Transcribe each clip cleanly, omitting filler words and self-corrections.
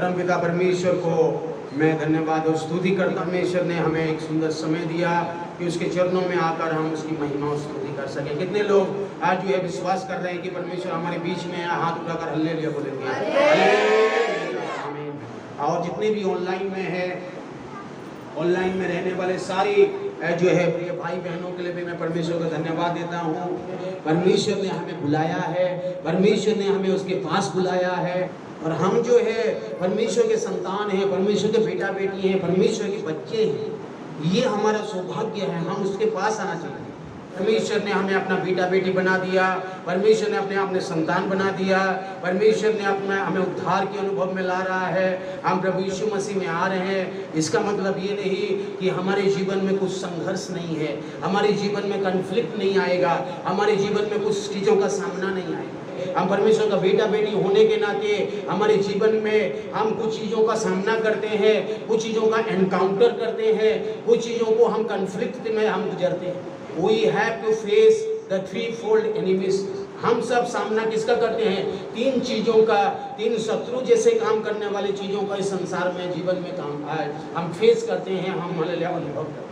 परमपिता परमेश्वर को मैं धन्यवाद और स्तुति करता हूं। परमेश्वर ने हमें एक सुंदर समय दिया कि उसके चरणों में आकर हम उसकी महिमा और स्तुति कर सकें। कितने लोग आज जो है विश्वास कर रहे हैं कि परमेश्वर हमारे बीच में हाथ उठाकर हल्लेलुया बोलेंगे। आमीन। और जितने भी ऑनलाइन में है, ऑनलाइन में रहने वाले सारे जो है प्रिय भाई बहनों के लिए भी मैं परमेश्वर का धन्यवाद देता हूँ। परमेश्वर ने हमें बुलाया है, परमेश्वर ने हमें उसके पास बुलाया है और हम जो है परमेश्वर के संतान हैं, परमेश्वर के बेटा बेटी हैं, परमेश्वर के बच्चे हैं। ये हमारा सौभाग्य है, हम उसके पास आना चाहिए। परमेश्वर ने हमें अपना बेटा बेटी बना दिया, परमेश्वर ने अपने संतान बना दिया, परमेश्वर ने हमें उद्धार के अनुभव में ला रहा है। हम प्रभु यीशु मसीह में आ रहे हैं। इसका मतलब ये नहीं कि हमारे जीवन में कुछ संघर्ष नहीं है, हमारे जीवन में कन्फ्लिक्ट नहीं आएगा, हमारे जीवन में कुछ चीज़ों का सामना नहीं आएगा। हम परमेश्वर का बेटा बेटी होने के नाते हमारे जीवन में हम कुछ चीज़ों का सामना करते हैं, कुछ चीज़ों का एनकाउंटर करते हैं, कुछ चीज़ों को हम कन्फ्लिक्ट में हम गुजरते हैं। We have to face the threefold enemies. हम सब सामना किसका करते हैं? तीन चीज़ों का, तीन शत्रु जैसे काम करने वाली चीज़ों का इस संसार में जीवन में हम फेस करते हैं, हम हालेलुया अनुभव करते हैं।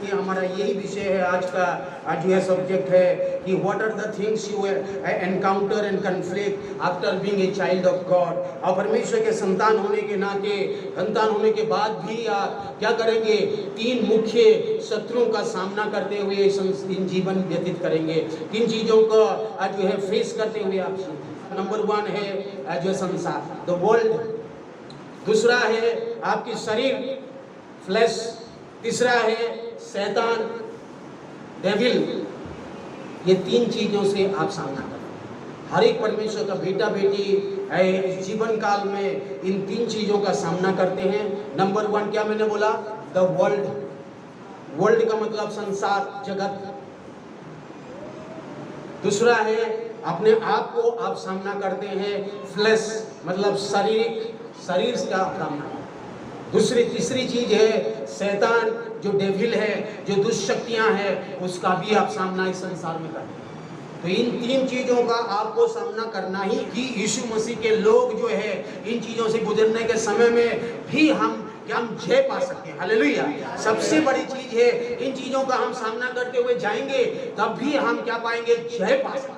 ये हमारा यही विषय है आज का, आज जो है सब्जेक्ट है कि what are the things you encounter and conflict after being a child of God. और परमेश्वर के संतान होने के नाते, संतान होने के बाद भी आप क्या करेंगे? तीन मुख्य शत्रुओं का सामना करते हुए इन जीवन व्यतीत करेंगे। किन चीज़ों का आज जो है फेस करते हुए आप? नंबर 1 है जो संसार, द वर्ल्ड। दूसरा है आपकी शरीर, फ्लैश। तीसरा है शैतान, डेविल। ये तीन चीजों से आप सामना करें। हर एक परमेश्वर का बेटा बेटी जीवन काल में इन तीन चीजों का सामना करते हैं। नंबर 1 क्या मैंने बोला? The world. वर्ल्ड का मतलब संसार, जगत। दूसरा है अपने आप को आप सामना करते हैं, फ्लैश मतलब शरीर का सामना। तीसरी चीज है शैतान, जो डेविल है, जो दुष्शक्तियां हैं, उसका भी आप सामना इस संसार में करते हैं। तो इन तीन चीजों का आपको सामना करना ही कि यीशु मसीह के लोग जो है इन चीजों से गुजरने के समय में भी हम जय पा सकते हैं। हालेलुया। सबसे बड़ी चीज है इन चीजों का हम सामना करते हुए जाएंगे, तब भी हम क्या पाएंगे? जय पा सकते हैं।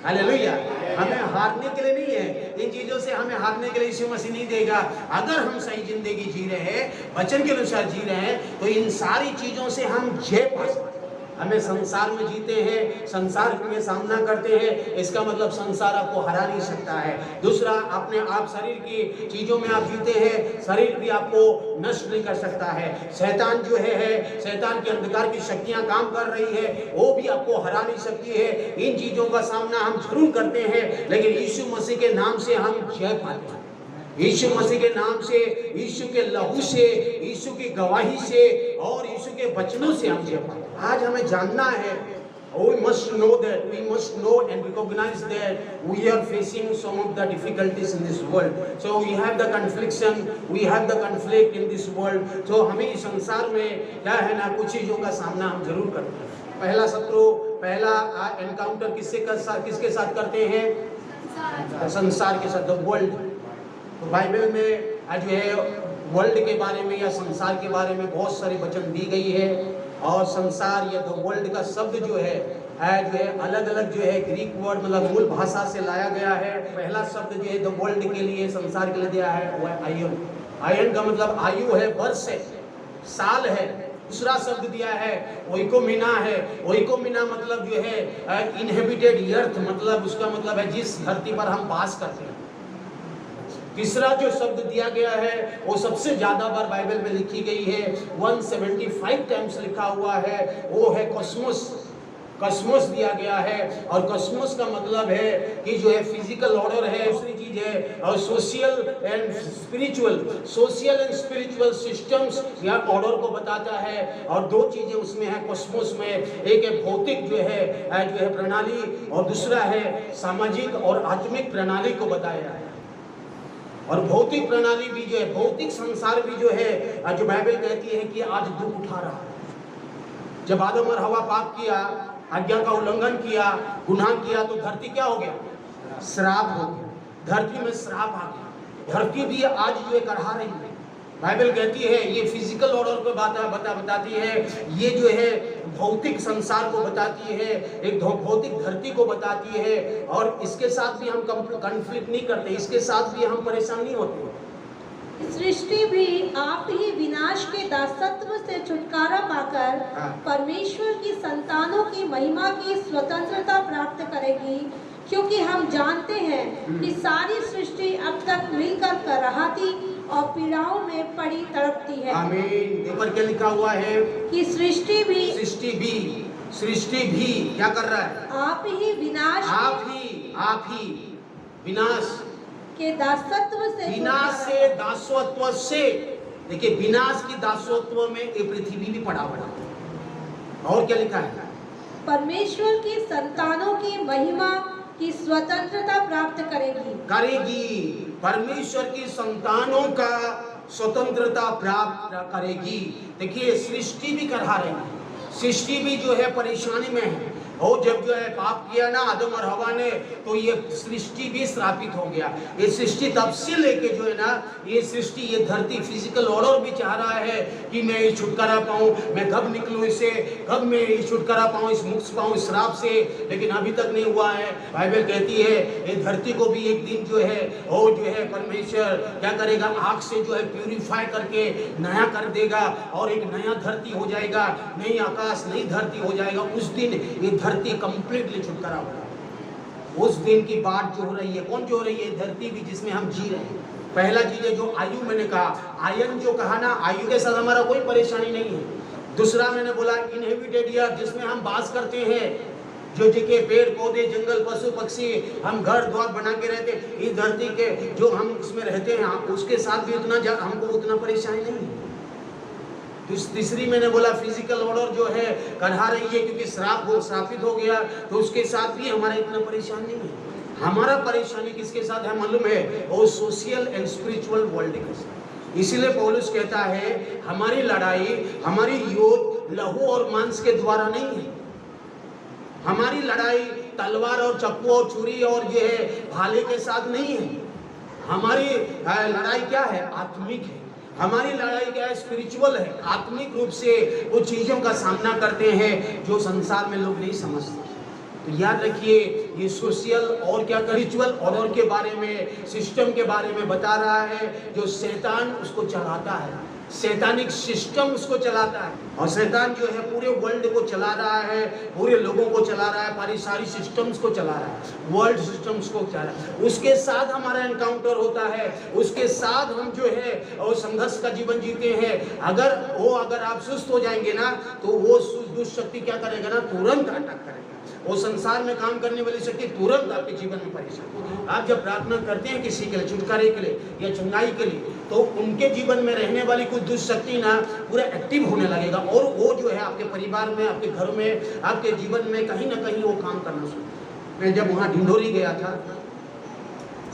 हालेलुया। हमें हारने के लिए नहीं है, इन चीजों से हमें हारने के लिए यीशु मसीह नहीं देगा। अगर हम सही जिंदगी जी रहे हैं, वचन के अनुसार जी रहे हैं, तो इन सारी चीजों से हम जय पा सकते हैं। हमें संसार में जीते हैं, संसार में सामना करते हैं, इसका मतलब संसार आपको हरा नहीं सकता है। दूसरा, अपने आप शरीर की चीजों में आप जीते हैं, शरीर भी आपको नष्ट नहीं कर सकता है। शैतान जो है शैतान की अंधकार की शक्तियां काम कर रही है, वो भी आपको हरा नहीं सकती है। इन चीजों का सामना हम जरूर करते हैं, लेकिन यीशु मसीह के नाम से हम जय पाते हैं। यीशु मसीह के नाम से, यीशु के लहू से, यीशु की गवाही से और यीशु के वचनों से हम जय पाते हैं। आज हमें जानना है, we must know and recognize that we are facing some of the difficulties in this world. So we have the conflict in this world. So हमें इस संसार में क्या है ना, कुछ चीजों का सामना हम जरूर करते हैं। पहला शत्रु, पहला एनकाउंटर किसके साथ करते हैं? संसार के साथ, द वर्ल्ड। तो बाइबल में आज जो है वर्ल्ड के बारे में या संसार के बारे में बहुत सारी वचन दी गई है। और संसार या द वर्ल्ड का शब्द जो है अलग अलग जो है ग्रीक वर्ड मतलब मूल भाषा से लाया गया है। पहला शब्द जो है द वर्ल्ड के लिए, संसार के लिए दिया है वो है आयन। आयन का मतलब आयु है, वर्ष है, साल है। दूसरा शब्द दिया है ओइकोमिना है। ओइकोमिना मतलब जो है इनहेबिटेड अर्थ, मतलब उसका मतलब है जिस धरती पर हम वास करते हैं। तीसरा जो शब्द दिया गया है वो सबसे ज्यादा बार बाइबल में लिखी गई है, 175 टाइम्स लिखा हुआ है, वो है कॉस्मोस। कॉस्मोस दिया गया है और कॉस्मोस का मतलब है कि जो है फिजिकल ऑर्डर है। दूसरी चीज है और सोशल एंड स्पिरिचुअल सिस्टम्स या ऑर्डर को बताता है। और दो चीजें उसमें है कॉस्मोस में, एक है भौतिक जो है प्रणाली और दूसरा है सामाजिक और आत्मिक प्रणाली को बताया है। और भौतिक प्रणाली भी जो है, भौतिक संसार भी जो है, जो बाइबल कहती है कि आज दुख उठा रहा है। जब आदम और हवा पाप किया, आज्ञा का उल्लंघन किया, गुनाह किया, तो धरती क्या हो गया? श्राप हो गया। धरती में श्राप आ गया। धरती भी आज जो है करहा रही है। बाइबल कहती है, ये फिजिकल ऑर्डर को बताती है, ये जो है भौतिक संसार को बताती है, एक भौतिक धरती को बताती है, और इसके साथ भी हम कॉन्फ्लिक्ट नहीं करते, इसके साथ भी हम परेशान नहीं होते। सृष्टि भी आप ही विनाश के दासत्व से छुटकारा पाकर परमेश्वर की संतानों की महिमा की स्वतंत्रता प्राप्त करेगी, क्योंकि हम जानते हैं कि सारी सृष्टि अब तक मिलकर कराहती और पीड़ाओं में पड़ी तड़पती है। आमीन। ऊपर क्या लिखा हुआ है कि सृष्टि भी क्या कर रहा है? आप ही विनाश के दासत्व से दासत्व से, देखिए विनाश की दासत्व में ये पृथ्वी भी पड़ा हुआ है। और क्या लिखा है? परमेश्वर की संतानों की महिमा की स्वतंत्रता प्राप्त करेगी। परमेश्वर की संतानों का स्वतंत्रता प्राप्त करेगी। देखिए सृष्टि भी करहा रही है, सृष्टि भी जो है परेशानी में है। और जब जो है पाप किया ना आदम और हवा ने, तो ये सृष्टि भी श्रापित हो गया। ये सृष्टि तब से लेके जो है ना, ये सृष्टि, ये धरती फिजिकल ऑर्डर भी चाह रहा है कि मैं ये छुटकारा पाऊं, मैं कब निकलूं इससे, कब मैं ये छुटकारा पाऊं, इस मुक्त पाऊं इस श्राप से, लेकिन अभी तक नहीं हुआ है। बाइबल कहती है ये धरती को भी एक दिन जो है वो जो है परमेश्वर क्या करेगा, आग से जो है प्यूरिफाई करके नया कर देगा, और एक नया धरती हो जाएगा, नई आकाश नई धरती हो जाएगा। उस दिन ये धरती कंप्लीटली छुटकारा होगा। उस दिन की बात जो हो रही है, कौन जो हो रही है? धरती भी जिसमें हम जी रहे हैं। पहला चीज है जो आयु, मैंने कहा आयन जो कहा ना, आयु के साथ हमारा कोई परेशानी नहीं है। दूसरा मैंने बोला इनहेबिटेड एरिया, जिसमें हम बास करते हैं, जो जगह पेड़ पौधे जंगल पशु पक्षी हम घर द्वार बना के रहते हैं, इस धरती के जो हम उसमें रहते हैं, उसके साथ भी हमको उतना परेशानी नहीं है। तीसरी मैंने बोला फिजिकल ऑर्डर जो है करहा रही है, क्योंकि श्रापित हो गया, तो उसके साथ भी हमारा इतना परेशान नहीं है। हमारा परेशानी किसके साथ है मालूम है? वो सोशल एंड स्पिरिचुअल वर्ल्ड के साथ। इसीलिए पौलुस कहता है हमारी लड़ाई, हमारी युद्ध लहू और मांस के द्वारा नहीं है। हमारी लड़ाई तलवार और चक्कू और छुरी और ये है भाले के साथ नहीं है। हमारी लड़ाई क्या है? आत्मिक है। हमारी लड़ाई क्या है? स्पिरिचुअल है। आत्मिक रूप से वो चीजों का सामना करते हैं जो संसार में लोग नहीं समझते। तो याद रखिए ये सोशल और क्या स्पिरिचुअल ऑर्डर के बारे में, सिस्टम के बारे में बता रहा है, जो शैतान उसको चलाता है, शैतानिक सिस्टम उसको चलाता है। और शैतान जो है पूरे वर्ल्ड को चला रहा है, पूरे लोगों को चला रहा है, सारी सिस्टम्स को चला रहा है, वर्ल्ड सिस्टम्स को चला रहा है। उसके साथ हमारा एनकाउंटर होता है, उसके साथ हम जो है और संघर्ष का जीवन जीते हैं। अगर आप सुस्त हो जाएंगे ना, तो वो दुष्ट शक्ति क्या करेगा ना, तुरंत अटैक करेगा। वो संसार में काम करने वाली शक्ति तुरंत आपके जीवन में परेशान। आप जब प्रार्थना करते हैं किसी के लिए, छुटकारे के लिए या चंगाई के लिए, तो उनके जीवन में रहने वाली कुछ दुष्ट शक्ति ना पूरा एक्टिव होने लगेगा, और वो जो है आपके परिवार में, आपके घर में, आपके जीवन में कहीं ना कहीं वो काम करना शुरू। मैं जब वहाँ ढिंढोरी गया था,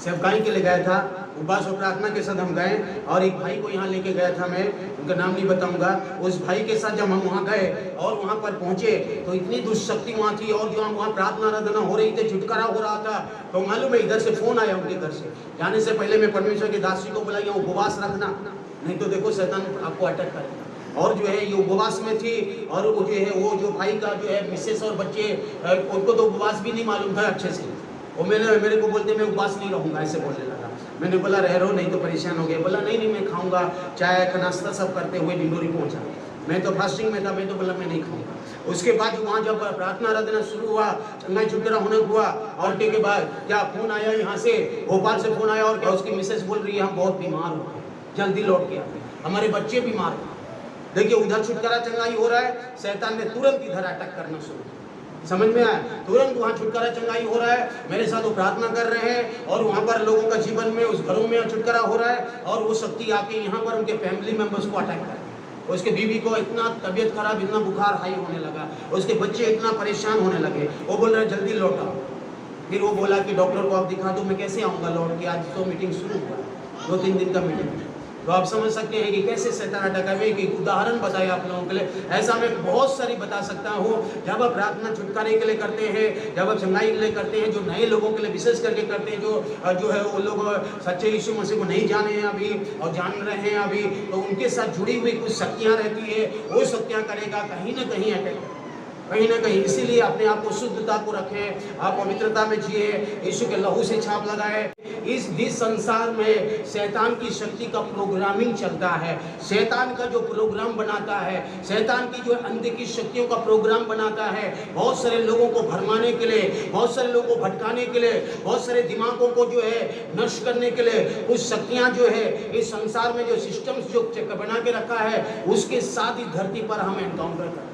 सेवकाई के लिए गया था, उपवास और प्रार्थना के साथ हम गए, और एक भाई को यहाँ लेके गया था, मैं उनका नाम नहीं बताऊंगा। उस भाई के साथ जब हम वहाँ गए और वहाँ पर पहुँचे, तो इतनी दुष्शक्ति वहाँ थी, और जो हम वहाँ प्रार्थना आराधना हो रही थी, छुटकारा हो रहा था, तो मालूम है इधर से फोन आया उनके घर से। जाने से पहले मैं परमेश्वर के दासी को बोला यहाँ उपवास रखना, नहीं तो देखो शैतान आपको अटैक करेगा। और जो है ये उपवास में थी, और वो जो है वो जो भाई का जो है मिसेस और बच्चे, उनको तो उपवास भी नहीं मालूम था अच्छे से। वो मेरे को बोलते मैं उपवास नहीं रहूँगा, ऐसे बोलने लगा। मैंने बोला रहो नहीं तो परेशान हो गए। बोला नहीं मैं खाऊंगा, चाय का नाश्ता सब करते हुए ढिंढोरी पहुंचा। मैं तो फास्टिंग में था, मैं तो बोला मैं नहीं खाऊंगा। उसके बाद वहाँ जब प्रार्थना आराधना शुरू हुआ, चंगाई छुटकारा होने हुआ, और के बाद क्या फोन आया यहाँ से, भोपाल से फोन आया, और क्या उसकी मिसेस बोल रही है हम बहुत बीमार हो गए, जल्दी लौट के आते, हमारे बच्चे बीमार हैं। देखिए उधर छुटकारा चंगाई हो रहा है, शैतान ने तुरंत इधर अटैक करना शुरू। समझ में आया? तुरंत वहाँ छुटकारा चंगाई हो रहा है, मेरे साथ वो प्रार्थना कर रहे हैं, और वहाँ पर लोगों का जीवन में, उस घरों में छुटकारा हो रहा है, और वो शक्ति आके यहाँ पर उनके फैमिली मेंबर्स को अटैक कर, उसके बीवी को इतना तबीयत खराब, इतना बुखार हाई होने लगा, उसके बच्चे इतना परेशान होने लगे। वो बोल रहे जल्दी लौटाओ। फिर वो बोला कि डॉक्टर को आप दिखा दो। मैं कैसे आऊँगा लौट के? आज तो मीटिंग शुरू हुआ, 2-3 दिन का मीटिंग। तो आप समझ सकते हैं कि कैसे शैतान अटैक है। मैं एक उदाहरण बताया आप लोगों के लिए, ऐसा मैं बहुत सारी बता सकता हूँ। जब आप प्रार्थना छुटकारे के लिए करते हैं, जब आप चंगाई के लिए करते हैं, जो नए लोगों के लिए विशेष करके करते हैं, जो है वो लोग सच्चे यीशु मसीह को नहीं जाने हैं अभी और जान रहे हैं अभी, तो उनके साथ जुड़ी हुई कुछ शक्तियाँ रहती है, वो शक्तियाँ करेगा कहीं ना कहीं अटैक, कहीं ना कहीं। इसीलिए अपने आप को शुद्धता को रखें, आप पवित्रता में जिए, यीशु के लहू से छाप लगाए। इस संसार में शैतान की शक्ति का प्रोग्रामिंग चलता है, शैतान का जो प्रोग्राम बनाता है, शैतान की जो अंधे की शक्तियों का प्रोग्राम बनाता है, बहुत सारे लोगों को भरमाने के लिए, बहुत सारे लोगों को भटकाने के लिए, बहुत सारे दिमागों को जो है नष्ट करने के लिए, कुछ शक्तियां जो है इस संसार में जो सिस्टम्स जो बना के रखा है, उसके साथ ही धरती पर हम एनकाउंटर करते हैं।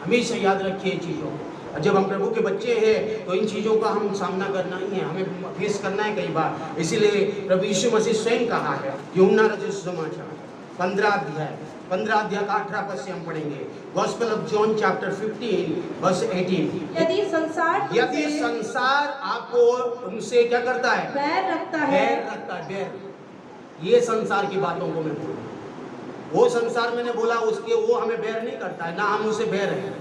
हमेशा याद रखिए चीज़ों को। जब हम प्रभु के बच्चे हैं तो इन चीज़ों का हम सामना करना ही है, हमें फेस करना है कई बार। इसीलिए प्रभु यीशु मसीह स्वयं कहा है, यूहन्ना रचित सुसमाचार 15 अध्याय का 18 पद से हम पढ़ेंगे। Gospel of John chapter 15 verse 18। यदि संसार आपको उनसे क्या करता है? बैर रखता है। बैर। ये संसार की बातों को मैं बोल, वो संसार मैंने बोला उसके, वो हमें बैर नहीं करता है, ना हम उसे बैर है।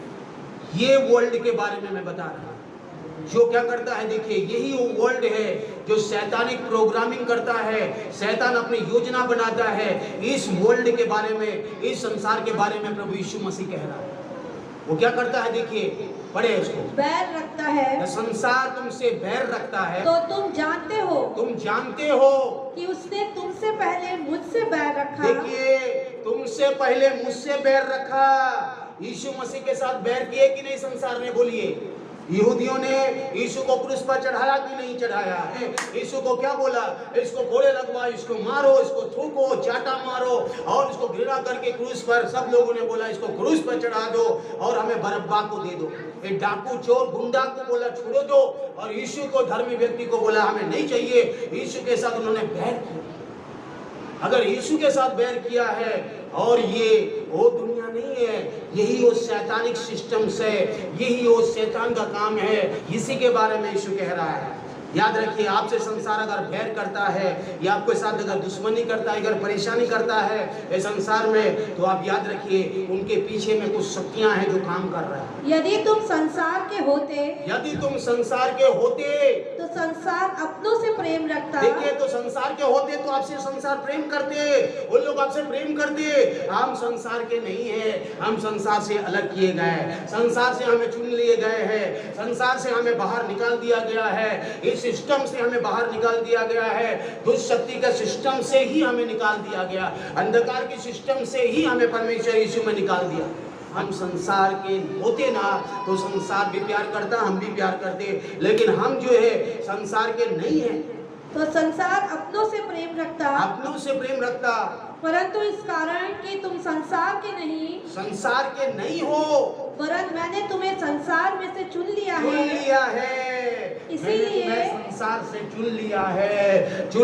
ये वर्ल्ड के बारे में मैं बता रहा हूँ, जो क्या करता है। देखिए, यही वो वर्ल्ड है जो शैतानिक प्रोग्रामिंग करता है, शैतान अपनी योजना बनाता है। इस वर्ल्ड के बारे में, इस संसार के बारे में प्रभु यीशु मसीह कह रहा है। वो क्या करता है? देखिए, पढ़े उसको। बैर रखता है, संसार तुमसे बैर रखता है, तो तुम जानते हो कि उसने तुमसे पहले मुझसे बैर रखा। देखिए, तुमसे पहले मुझसे बैर रखा। यीशु मसीह के साथ बैर किए कि नहीं संसार ने? बोलिए। यहूदियों ने यीशु को क्रूस पर चढ़ाया कि नहीं चढ़ाया? यीशु को क्या बोला? इसको घोड़े लगवा, इसको मारो, इसको थूको, चाटा मारो, और इसको घृणा करके क्रूस पर सब लोगों ने बोला इसको क्रूस पर चढ़ा दो और हमें बरअब्बा को दे दो। एक डाकू चोर गुंडा को बोला छोड़ो दो, और यीशु को, धर्मी व्यक्ति को बोला हमें नहीं चाहिए। यीशु के साथ उन्होंने बैर किया। अगर यीशु के साथ बैर किया है, और ये वो दुनिया नहीं है, यही वो शैतानिक सिस्टम्स है, यही वो शैतान का काम है। इसी के बारे में यीशु कह रहा है। याद रखिए, आपसे संसार अगर बैर करता है या आपके साथ अगर दुश्मनी करता है, अगर परेशानी करता है इस संसार में, तो आप याद रखिए उनके पीछे में कुछ शक्तियां हैं जो काम कर रहा है। यदि तुम संसार के होते तो संसार अपनों से प्रेम रखता। देखिए, तो संसार के होते तो आपसे संसार प्रेम करते, वो लोग आपसे प्रेम करते। हम संसार के नहीं है, हम संसार से अलग किए गए, संसार से हमें चुन लिए गए हैं, संसार से हमें बाहर निकाल दिया गया है, सिस्टम से हमें बाहर निकाल दिया गया है, दुष्ट शक्ति का सिस्टम से ही हमें निकाल दिया गया, अंधकार की सिस्टम से ही हमें परमेश्वर यीशु में निकाल दिया। हम संसार के होते ना तो संसार भी प्यार करता, हम भी प्यार करते, लेकिन हम जो है संसार के नहीं है, तो संसार अपनों से प्रेम रखता। परंतु इस कारण कि तुम संसार के नहीं हो, वरन मैंने तुम्हें संसार में से चुन लिया है। इसीलिए संसार से चुन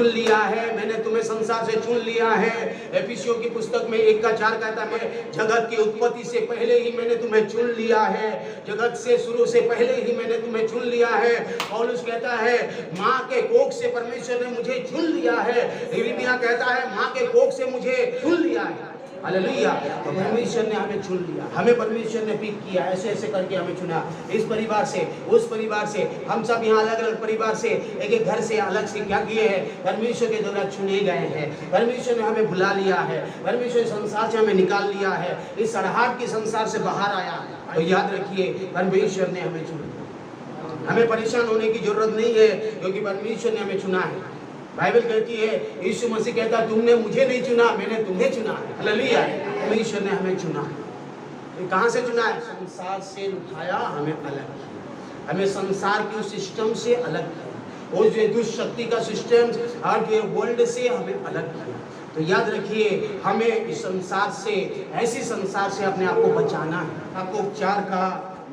लिया है, मैंने तुम्हें संसार से चुन लिया है। एफिसियों की पुस्तक में 1:4 कहता है, जगत की उत्पत्ति से पहले ही मैंने तुम्हें चुन लिया है, जगत से शुरू से पहले ही मैंने तुम्हें चुन लिया है। पौलुस कहता है, माँ के कोख से परमेश्वर ने मुझे चुन लिया है। यिर्मयाह कहता है, माँ के कोख से मुझे चुन लिया है। हालेलुया। तो परमेश्वर ने हमें चुन लिया, हमें परमेश्वर ने पिक किया, ऐसे ऐसे करके हमें चुना। इस परिवार से, उस परिवार से, हम सब यहाँ अलग अलग परिवार से, एक एक घर से अलग से क्या किए हैं? परमेश्वर के द्वारा चुने गए हैं। परमेश्वर ने हमें बुला लिया है, परमेश्वर संसार से हमें निकाल लिया है, इस सड़ाहट के संसार से बाहर आया है। तो याद रखिए, परमेश्वर ने हमें चुन लिया। हमें परेशान होने की जरूरत नहीं है, क्योंकि परमेश्वर ने हमें चुना है। बाइबल कहती है, यीशु मसीह कहता है, तुमने मुझे नहीं चुना, मैंने तुम्हें चुना है। हालेलुया। परमेश्वर ने हमें चुना है। कहाँ से चुना है? संसार से उठाया, हमें अलग किया, हमें संसार के सिस्टम से अलग किया, और जो दुष्ट शक्ति का सिस्टम और के वर्ल्ड से हमें अलग किया। तो याद रखिए, हमें इस संसार से, ऐसे संसार से अपने आप को बचाना है। आपको 4 का,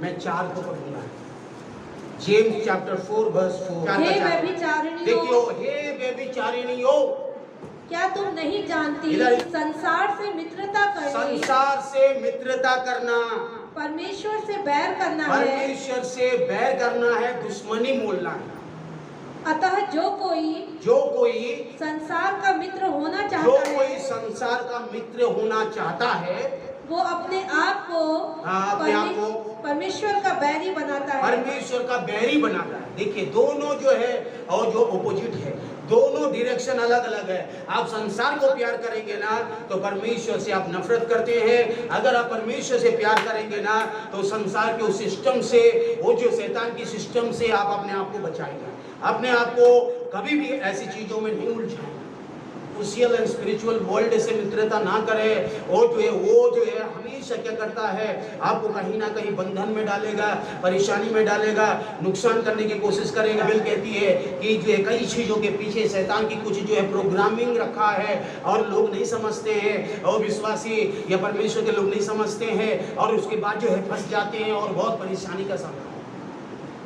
मैं 4 को पढ़ूंगा। James chapter 4 verse 4। हे व्यभिचारिणियों, हे व्यभिचारिणियों, क्या तुम नहीं जानती संसार से मित्रता करना परमेश्वर से बैर करना है। परमेश्वर से बैर करना है, दुश्मनी मोलना है। अतः जो कोई संसार का मित्र होना जो चाहता कोई है, संसार का मित्र होना चाहता है, वो अपने आप को परमेश्वर का बैरी बनाता है। परमेश्वर का बैरी बनाता है। देखिए दोनों जो है और जो अपोजिट है, दोनों डायरेक्शन अलग अलग है। आप संसार को प्यार करेंगे ना तो परमेश्वर से आप नफरत करते हैं। अगर आप परमेश्वर से प्यार करेंगे ना तो संसार के उस सिस्टम से, वो जो शैतान की सिस्टम से आप अपने आप को बचाएंगे। अपने आप को कभी भी ऐसी चीजों में नहीं उलझाएंगे। सोशल एंड स्पिरिचुअल वर्ल्ड से मित्रता ना करें। वो जो है हमेशा क्या करता है, आपको कहीं ना कहीं बंधन में डालेगा, परेशानी में डालेगा, नुकसान करने की कोशिश करेगा। बिल कहती है कि जो है कई चीज़ों के पीछे शैतान की कुछ जो है प्रोग्रामिंग रखा है और लोग नहीं समझते हैं, और विश्वासी या परमेश्वर के लोग नहीं समझते हैं, और उसके बाद जो है फंस जाते हैं और बहुत परेशानी का सामना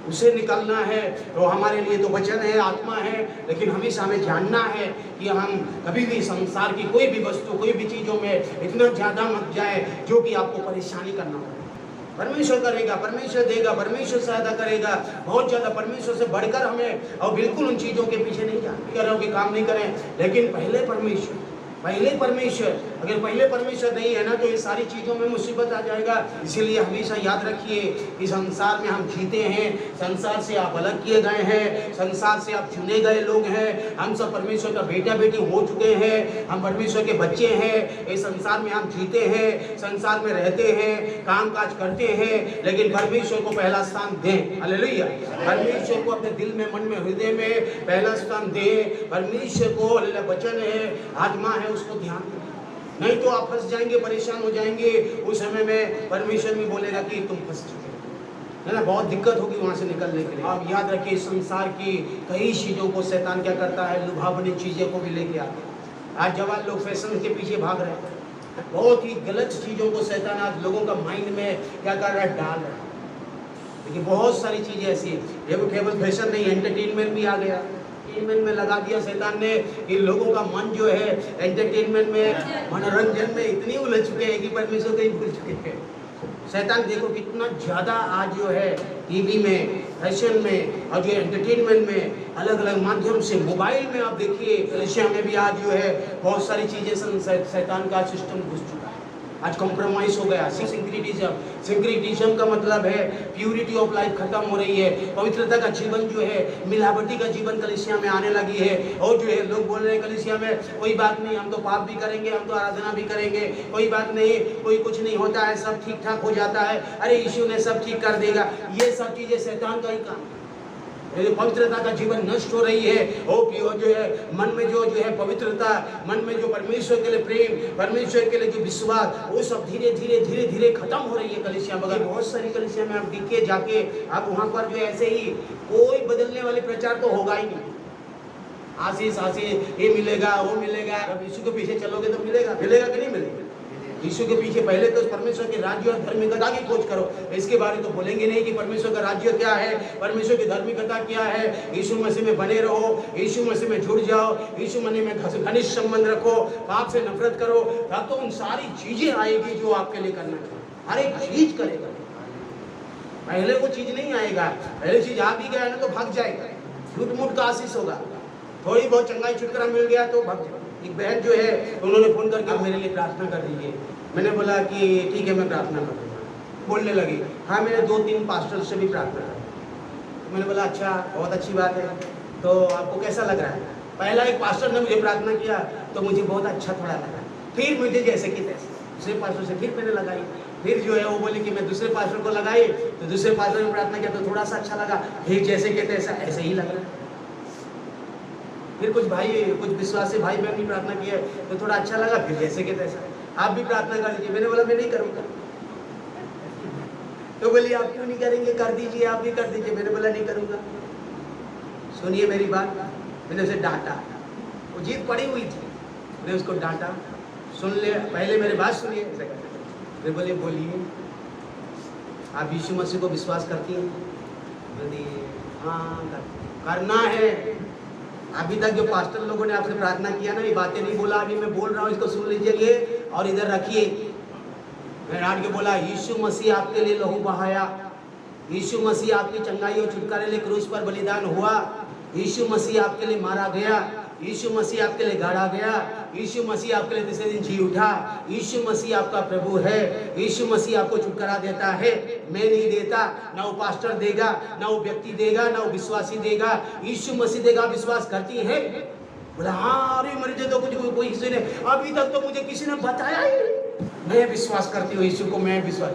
उसे निकलना है। तो हमारे लिए तो वचन है, आत्मा है, लेकिन हमेशा हमें जानना है कि हम कभी भी संसार की कोई भी वस्तु, कोई भी चीज़ों में इतना ज़्यादा मत जाए जो कि आपको परेशानी करना पड़े। परमेश्वर करेगा, परमेश्वर देगा, परमेश्वर सहायता करेगा, बहुत ज़्यादा परमेश्वर से बढ़कर हमें, और बिल्कुल उन चीज़ों के पीछे नहीं जाना, कह रहा हूँ कि काम नहीं करें, लेकिन पहले परमेश्वर, अगर पहले परमेश्वर नहीं है ना तो ये सारी चीज़ों में मुसीबत आ जाएगा। इसीलिए हमेशा याद रखिए कि संसार में हम जीते हैं, संसार से आप अलग किए गए हैं, संसार से आप चुने गए लोग हैं। हम सब परमेश्वर का बेटा बेटी हो चुके हैं, हम परमेश्वर के बच्चे हैं। इस संसार में हम जीते हैं, संसार में रहते हैं, काम काज करते हैं, लेकिन परमेश्वर को पहला स्थान दें। हालेलुया। परमेश्वर को अपने दिल में, मन में, हृदय में पहला स्थान दें। परमेश्वर को वचन है, आत्मा है, उसको ध्यान दें, नहीं तो आप फंस जाएंगे, परेशान हो जाएंगे। उस समय में परमेश्वर भी बोलेगा कि तुम फंस चुके है ना, बहुत दिक्कत होगी वहां से निकलने के लिए। आप याद रखिए संसार की कई चीजों को शैतान क्या करता है, लुभावनी चीजें को भी लेके आते हैं। आज जवान लोग फैशन के पीछे भाग रहे हैं, बहुत ही गलत चीजों को शैतान आज लोगों का माइंड में क्या कर रहा है, डाल रहा है। देखिए बहुत सारी चीजें ऐसी है, ये केवल फैशन नहीं, एंटरटेनमेंट भी आ गया। एंटरटेनमेंट में लगा दिया शैतान ने कि लोगों का मन जो है एंटरटेनमेंट में, मनोरंजन में इतनी उलझ चुके हैं कि परमेश्वर को ही भूल चुके हैं। शैतान देखो कितना ज़्यादा आज जो है टीवी में, फैशन में, और जो एंटरटेनमेंट में, अलग अलग माध्यम से, मोबाइल में आप देखिए, कलीसिया में भी आज जो है बहुत सारी चीज़ें शैतान का सिस्टम घुस चुका है। आज कॉम्प्रोमाइज हो गया। सिंक्रेटिज्म का मतलब है प्यूरिटी ऑफ लाइफ खत्म हो रही है। पवित्रता का जीवन जो है, मिलावटी का जीवन कलीसिया में आने लगी है। और जो है लोग बोल रहे हैं कलीसिया में कोई बात नहीं, हम तो पाप भी करेंगे, हम तो आराधना भी करेंगे, कोई बात नहीं, कोई कुछ नहीं होता है, सब ठीक ठाक हो जाता है, अरे यीशु ने सब ठीक कर देगा। ये सब चीजें शैतान का ही काम है। पवित्रता का जीवन नष्ट हो रही है। वो जो है मन में जो है पवित्रता, मन में जो परमेश्वर के लिए प्रेम, परमेश्वर के लिए जो विश्वास, वो सब धीरे धीरे खत्म हो रही है कलीसिया। मगर बहुत सारी कलीसिया में आप दिखे जाके, आप वहाँ पर जो ऐसे ही कोई बदलने वाले प्रचार तो होगा ही नहीं। आशीष ये मिलेगा, वो मिलेगा। अब यीशु के पीछे चलोगे तो मिलेगा कि नहीं मिलेगा? यीशु के पीछे पहले तो परमेश्वर के राज्य और धार्मिकता की खोज करो। इसके बारे में तो बोलेंगे नहीं कि परमेश्वर का राज्य क्या है, परमेश्वर की धार्मिकता क्या है। यीशु मसीह में बने रहो, यीशु मसीह में जुड़ जाओ, यीशु मसीह में घनिष्ठ संबंध रखो, पाप से नफरत करो, तब तो उन सारी चीजें आएगी जो आपके लिए करना चाहिए। हर एक चीज करेगा। पहले वो चीज नहीं आएगा, पहले चीज आ भी गया ना तो भाग जाएगा। झूठ मूठ का आशीष होगा, थोड़ी बहुत चंगाई छुटकारा मिल गया तो भाग जाएगा। एक बहन जो है उन्होंने फोन करके मेरे लिए प्रार्थना कर दीजिए। मैंने बोला कि ठीक है मैं प्रार्थना कर दूँगा। बोलने लगी हाँ मैंने 2-3 पास्टर से भी प्रार्थना कर। मैंने बोला अच्छा, बहुत अच्छी बात है, तो आपको कैसा लग रहा है? पहला एक पास्टर ने मुझे प्रार्थना किया तो मुझे बहुत अच्छा थोड़ा लगा, फिर मुझे जैसे कि तैसे दूसरे पास्टर से फिर मैंने लगाई, फिर जो है वो बोले कि मैं दूसरे पास्टर को लगाई तो दूसरे पास्टर ने प्रार्थना किया तो थोड़ा सा अच्छा लगा, फिर जैसे कि तैसा ऐसे ही लग रहा है। फिर कुछ विश्वासी भाई बहन भी प्रार्थना किया तो थोड़ा अच्छा लगा, फिर जैसे कि तैसा। आप भी प्रार्थना कर दीजिए। मैंने बोला मैं नहीं करूँगा। तो बोली आप क्यों नहीं करेंगे? कर दीजिए, आप भी कर दीजिए। मैंने बोला नहीं करूँगा। सुनिए मेरी बात। मैंने उसे डांटा, वो जीत पड़ी हुई थी, मैंने उसको डांटा। सुन ले, पहले मेरी बात सुनिए। मैं बोले बोलिए आप यीशु मसीह को विश्वास करती हैं? बोली हाँ करना है। अभी तक जो पास्टर लोगों ने आपसे प्रार्थना किया ना, ये बातें नहीं बोला, अभी मैं बोल रहा हूँ, इसको सुन लीजिए और इधर रखिए। मैं डांट के बोला यीशु मसीह आपके लिए लहू बहाया, यीशु मसीह आपकी चंगाई और छुटकारे लिए क्रूस पर बलिदान हुआ, यीशु मसीह आपके लिए मारा गया, यीशु मसीह आपके लिए गाड़ा गया, यीशु मसीह आपके लिए तीसरे दिन जी उठा, यीशु मसीह आपका प्रभु है, यीशु मसीह आपको छुटकारा देता है। मैं नहीं देता, ना वो पास्टर देगा, ना वो व्यक्ति देगा, ना वो विश्वासी देगा, यीशु मसीह देगा। विश्वास करती है? बोला हाँ, अरे मुझे तो कुछ कोई किसी ने अभी तक तो मुझे किसी ने बताया ही नहीं। मैं विश्वास करती हूँ यीशु को, मैं विश्वास।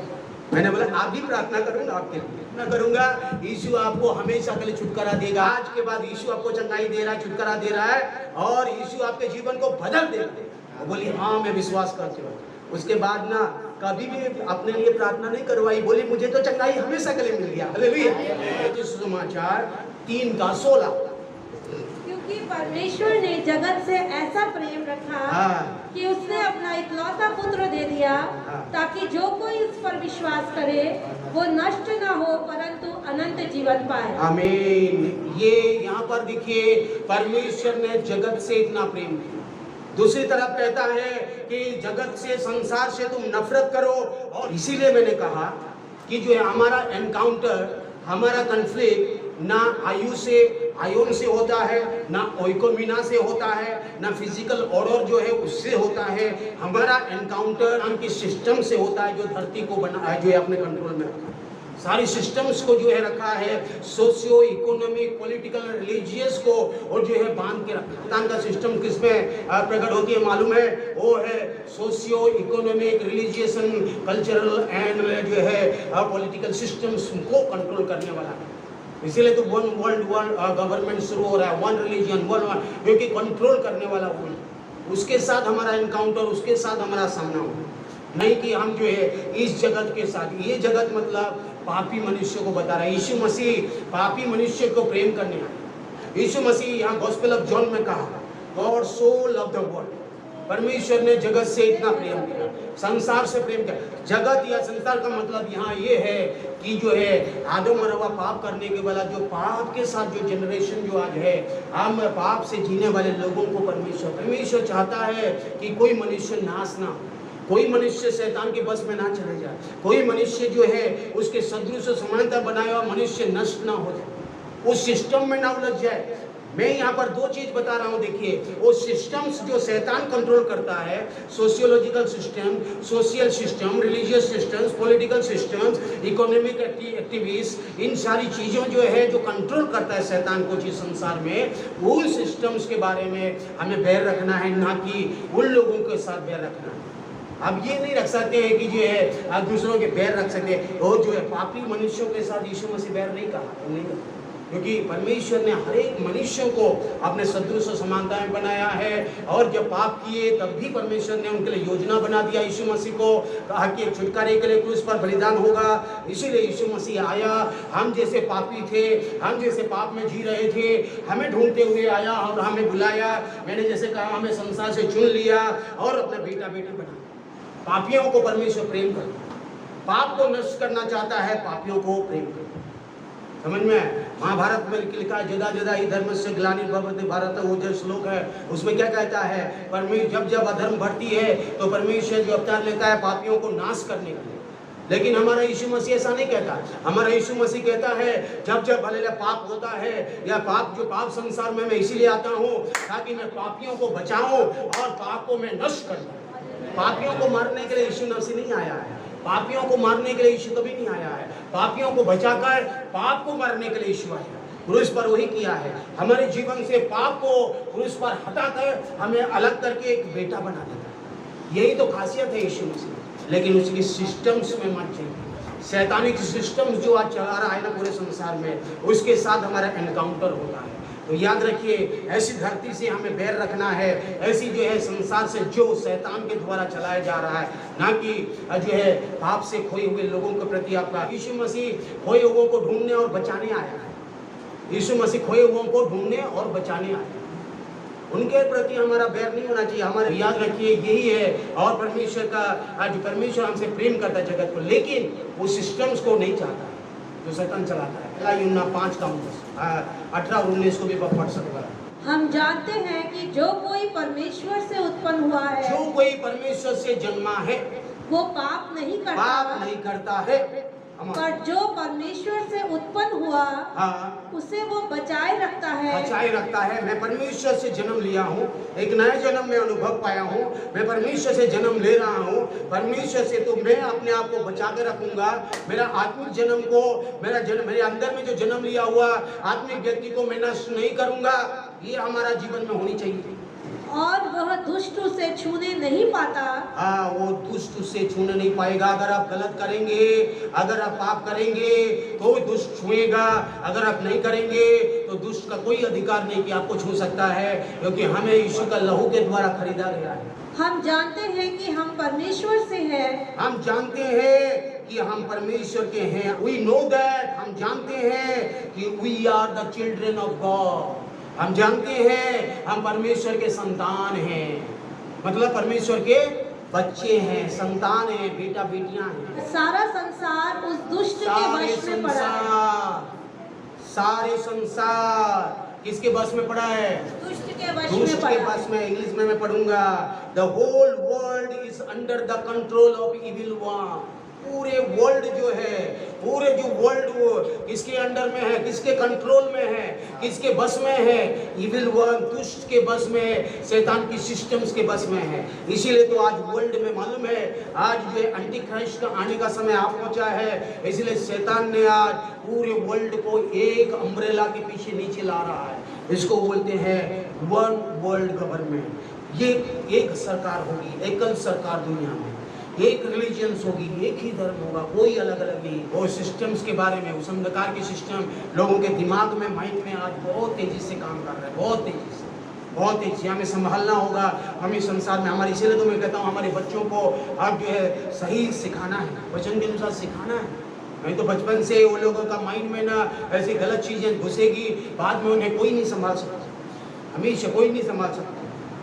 मैंने बोला आप भी प्रार्थना करूंगा आपके लिए, मैं करूंगा। यीशु आपको हमेशा के लिए छुटकारा देगा। आज के बाद यीशु आपको चंगाई दे रहा है, छुटकारा दे रहा है, और यीशु आपके जीवन को बदल देगा। वो बोली हाँ मैं विश्वास करती हूँ। उसके बाद ना कभी भी अपने लिए प्रार्थना नहीं करवाई, बोली मुझे तो चंगाई हमेशा के लिए मिल गया। हालेलुया। सुसमाचार 3:16। क्योंकि परमेश्वर ने जगत से ऐसा प्रेम रखा कि उसने अपना इकलौता पुत्र दे दिया, ताकि जो कोई इस पर विश्वास करे वो नष्ट न हो परंतु अनंत जीवन पाए। आमीन। ये यहाँ पर देखिए, परमेश्वर ने जगत से इतना प्रेम किया। दूसरी तरफ कहता है कि जगत से, संसार से तुम नफरत करो। और इसीलिए मैंने कहा कि जो है हमारा एनकाउंटर, हमारा कन्फ्लिक्ट ना आयुन से होता है, ना ओइकोमिना से होता है, ना फिजिकल ऑर्डर जो है उससे होता है। हमारा एनकाउंटर उनकी सिस्टम से होता है, जो धरती को बना है, जो है अपने कंट्रोल में रखा है। सारी सिस्टम्स को जो है रखा है, सोशियो इकोनॉमिक, पॉलिटिकल, रिलीजियस को, और जो है बांध के रखा। शैतान का सिस्टम किसमें प्रकट होती है मालूम है? वो है socio economic, religious, cultural and जो है पॉलिटिकल सिस्टम्स को कंट्रोल करने वाला है। इसीलिए तो वन वर्ल्ड गवर्नमेंट शुरू हो रहा है, वन रिलीजन, वन, क्योंकि कंट्रोल करने वाला वो। उसके साथ हमारा एनकाउंटर, उसके साथ हमारा सामना हो, नहीं कि हम जो है इस जगत के साथ। ये जगत मतलब पापी मनुष्य को बता रहा है। यीशु मसीह पापी मनुष्य को प्रेम करने आया। यीशु मसीह यहाँ गॉस्पेल ऑफ जॉन में कहा, God so loved the world. परमेश्वर ने जगत से इतना प्रेम किया, संसार से प्रेम किया। जगत या संसार का मतलब यहाँ ये है कि जो है आदम और हवा पाप करने के वाला, जो पाप के साथ जो जनरेशन जो आज है, हम पाप से जीने वाले लोगों को परमेश्वर चाहता है कि कोई मनुष्य नाश ना हो, कोई मनुष्य शैतान के बस में ना चले जाए, कोई मनुष्य जो है उसके सदृश समानता बनाया हुआ मनुष्य नष्ट ना हो जाए, उस सिस्टम में ना उलझ जाए। मैं यहाँ पर दो चीज बता रहा हूँ। देखिए, वो सिस्टम्स जो शैतान कंट्रोल करता है, sociological system, social system, religious systems, political systems, economic activist, इन सारी चीज़ों जो है जो कंट्रोल करता है शैतान को जिस संसार में, उन सिस्टम्स के बारे में हमें बैर रखना है, ना कि उन लोगों के साथ बैर रखना है। अब ये नहीं रख सकते हैं कि जो है दूसरों के बैर रख सकते हैं। और जो है पापी मनुष्यों के साथ यीशु मसीह बैर नहीं कहा, नहीं कहा, क्योंकि परमेश्वर ने हर एक मनुष्यों को अपने सदृश समानता में बनाया है। और जब पाप किए तब भी परमेश्वर ने उनके लिए योजना बना दिया। यीशु मसीह को कहा कि छुटकारे के लिए क्रूस पर बलिदान होगा, इसीलिए यीशु मसीह आया। हम जैसे पापी थे, हम जैसे पाप में जी रहे थे, हमें ढूंढते हुए आया और हमें बुलाया। मैंने जैसे कहा, हमें संसार से चुन लिया और अपना बेटा बेटी बना। पापियों को परमेश्वर प्रेम करता, पाप को नष्ट करना चाहता है, पापियों को प्रेम करता। समझ में? महाभारत में लिखा है, जदा जदा ही धर्म से ग्लानि भवति भारत, वो जो श्लोक है उसमें क्या कहता है? परमेश्वर जब अधर्म बढ़ती है तो परमेश्वर जो अवतार लेता है पापियों को नाश करने के लिए। लेकिन हमारा यीशु मसीह ऐसा नहीं कहता। हमारा यीशु मसीह कहता है जब भले पाप होता है या पाप संसार में मैं इसीलिए आता हूँ ताकि मैं पापियों को बचाऊं और पाप को मैं नष्ट कर दूं। पापियों को मारने के लिए यीशु मसीह नहीं आया है, पापियों को मारने के लिए यीशु कभी नहीं आया है। पापियों को बचाकर पाप को मारने के लिए यीशु आया, क्रूस पर वही किया है। हमारे जीवन से पाप को क्रूस पर हटाकर हमें अलग करके एक बेटा बना देता है। यही तो खासियत है यीशु मसीह। लेकिन उसकी सिस्टम्स में मत जाइए। शैतानिक सिस्टम्स जो आज चला रहा है ना पूरे संसार में, उसके साथ हमारा एनकाउंटर होता है। तो याद रखिए, ऐसी धरती से हमें बैर रखना है, ऐसी जो है संसार से जो शैतान के द्वारा चलाया जा रहा है, ना कि जो है पाप से खोए हुए लोगों के प्रति आपका। यीशु मसीह खोए हुओं को ढूंढने और बचाने आया है। यीशु मसीह खोए हुओं को ढूंढने और बचाने आया, उनके प्रति हमारा बैर नहीं होना चाहिए। हमारे याद रखिए यही है। और परमेश्वर का आज परमेश्वर हमसे प्रेम करता है जगत को, लेकिन वो सिस्टम्स को नहीं चाहता जो शैतान चलाता है। 5:18-19 को भी पढ़ सकता है। हम जानते हैं कि जो कोई परमेश्वर से उत्पन्न हुआ है, जो कोई परमेश्वर से जन्मा है, वो पाप नहीं करता है। पर जो परमेश्वर से उत्पन्न हुआ, उसे वो बचाए रखता है है। बचाए रखता है। मैं परमेश्वर से जन्म लिया हूँ, एक नया जन्म में अनुभव पाया हूँ, मैं परमेश्वर से जन्म ले रहा हूँ, परमेश्वर से तो मैं अपने आप को बचा के रखूंगा। मेरा आत्मिक जन्म को, मेरे अंदर में जो जन्म लिया हुआ आत्मिक व्यक्ति को मैं नष्ट नहीं करूंगा। ये हमारा जीवन में होनी चाहिए। और वह दुष्ट उसे छूने नहीं पाता। हाँ, वो दुष्ट उससे छूने नहीं पाएगा। अगर आप गलत करेंगे, अगर आप पाप करेंगे तो दुष्ट छुएगा, अगर आप नहीं करेंगे तो दुष्ट का कोई अधिकार नहीं कि आपको छू सकता है, क्योंकि हमें यीशु का लहू के द्वारा खरीदा गया है। हम जानते हैं कि हम परमेश्वर से हैं। हम जानते हैं कि हम परमेश्वर के हैं। We know that, हम जानते हैं कि we are the children of God। हम जानते हैं हम परमेश्वर के संतान हैं, मतलब परमेश्वर के बच्चे हैं, संतान हैं, बेटा बेटियां हैं। सारा संसार उस दुष्ट के वश में पड़ा है। सारे संसार किसके बस में पड़ा है? दुष्ट के वश दुष्ट में के पड़ा। बस में। इंग्लिश में मैं पढ़ूंगा, the whole world is under the control of evil one. पूरे वर्ल्ड जो है, पूरे जो वर्ल्ड वो किसके अंडर में है, किसके कंट्रोल में है, किसके बस में है? इविल वन, दुष्ट के बस में है, शैतान की सिस्टम्स के बस में है। इसीलिए तो आज वर्ल्ड में मालूम है, आज जो एंटी क्राइस्ट का आने का समय आ पहुंचा है। इसलिए शैतान ने आज पूरे वर्ल्ड को एक अम्ब्रेला के पीछे नीचे ला रहा है। इसको बोलते हैं वन वर्ल्ड गवर्नमेंट। ये एक सरकार होगी, एकल सरकार दुनिया में, एक रिलीजियंस होगी, एक ही धर्म होगा, कोई अलग अलग नहीं। वो सिस्टम्स के बारे में, उस अंधकार के सिस्टम लोगों के दिमाग में, माइंड में आज बहुत तेजी से काम कर रहे हैं, बहुत तेजी से, बहुत तेजी। हमें संभालना होगा, हमें संसार में हमारे, इसीलिए तो मैं कहता हूँ हमारे बच्चों को अब जो है सही सिखाना है, वचन के अनुसार सिखाना है। नहीं तो बचपन से वो लोगों का माइंड में ना ऐसी गलत चीजें घुसेगी, बाद में उन्हें कोई नहीं संभाल सकता, हमेशा कोई नहीं संभाल सकता।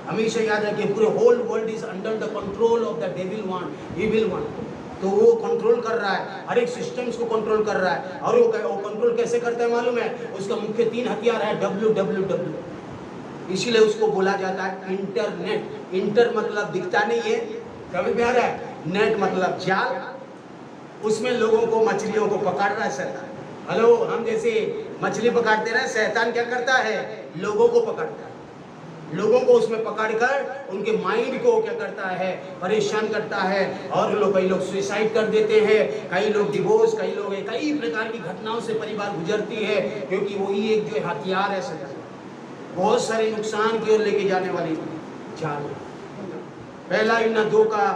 हमेशा याद रखिए, पूरे whole world is under the control of the devil one, evil one. तो वो कंट्रोल कर रहा है, हर एक सिस्टम्स को कंट्रोल कर रहा है। और वो कंट्रोल कैसे करता है मालूम है? उसका मुख्य 3 हथियार है, www। इसीलिए उसको बोला जाता है इंटरनेट। इंटर मतलब दिखता नहीं है, कभी भी आ रहा है, नेट मतलब जाल। उसमें लोगों को, मछलियों को पकड़ रहा है शैतान। हेलो, हम जैसे मछली पकड़ते रहे, शैतान क्या करता है? लोगों को पकड़ता है, लोगों को उसमें पकड़कर उनके माइंड को क्या करता है? परेशान करता है। और कई लोग सुसाइड कर देते हैं, कई लोग डिवोर्स, कई लोग कई प्रकार की घटनाओं से परिवार गुजरती है, क्योंकि वही एक जो हथियार है शैतान, बहुत सारे नुकसान की ओर लेके जाने वाली जाल। पहला यूहन्ना 2 का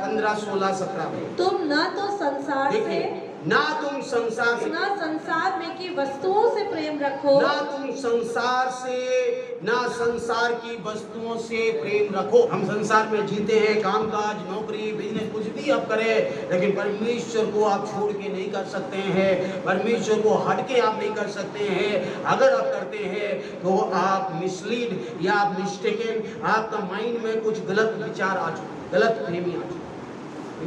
15, 16, 17 में, तुम न तो संसार से, ना तुम संसार से, ना संसार में की वस्तुओं से प्रेम रखो, ना तुम संसार से, ना संसार की वस्तुओं से प्रेम रखो। हम संसार में जीते हैं, कामकाज, नौकरी, बिजनेस, कुछ भी आप करें, लेकिन परमेश्वर को आप छोड़ के नहीं कर सकते हैं, परमेश्वर को हट के आप नहीं कर सकते हैं। अगर आप करते हैं तो आप मिसलीड या आप मिस्टेकन, आपका माइंड में कुछ गलत विचार आ चुके, गलत फहमी आ चुकी।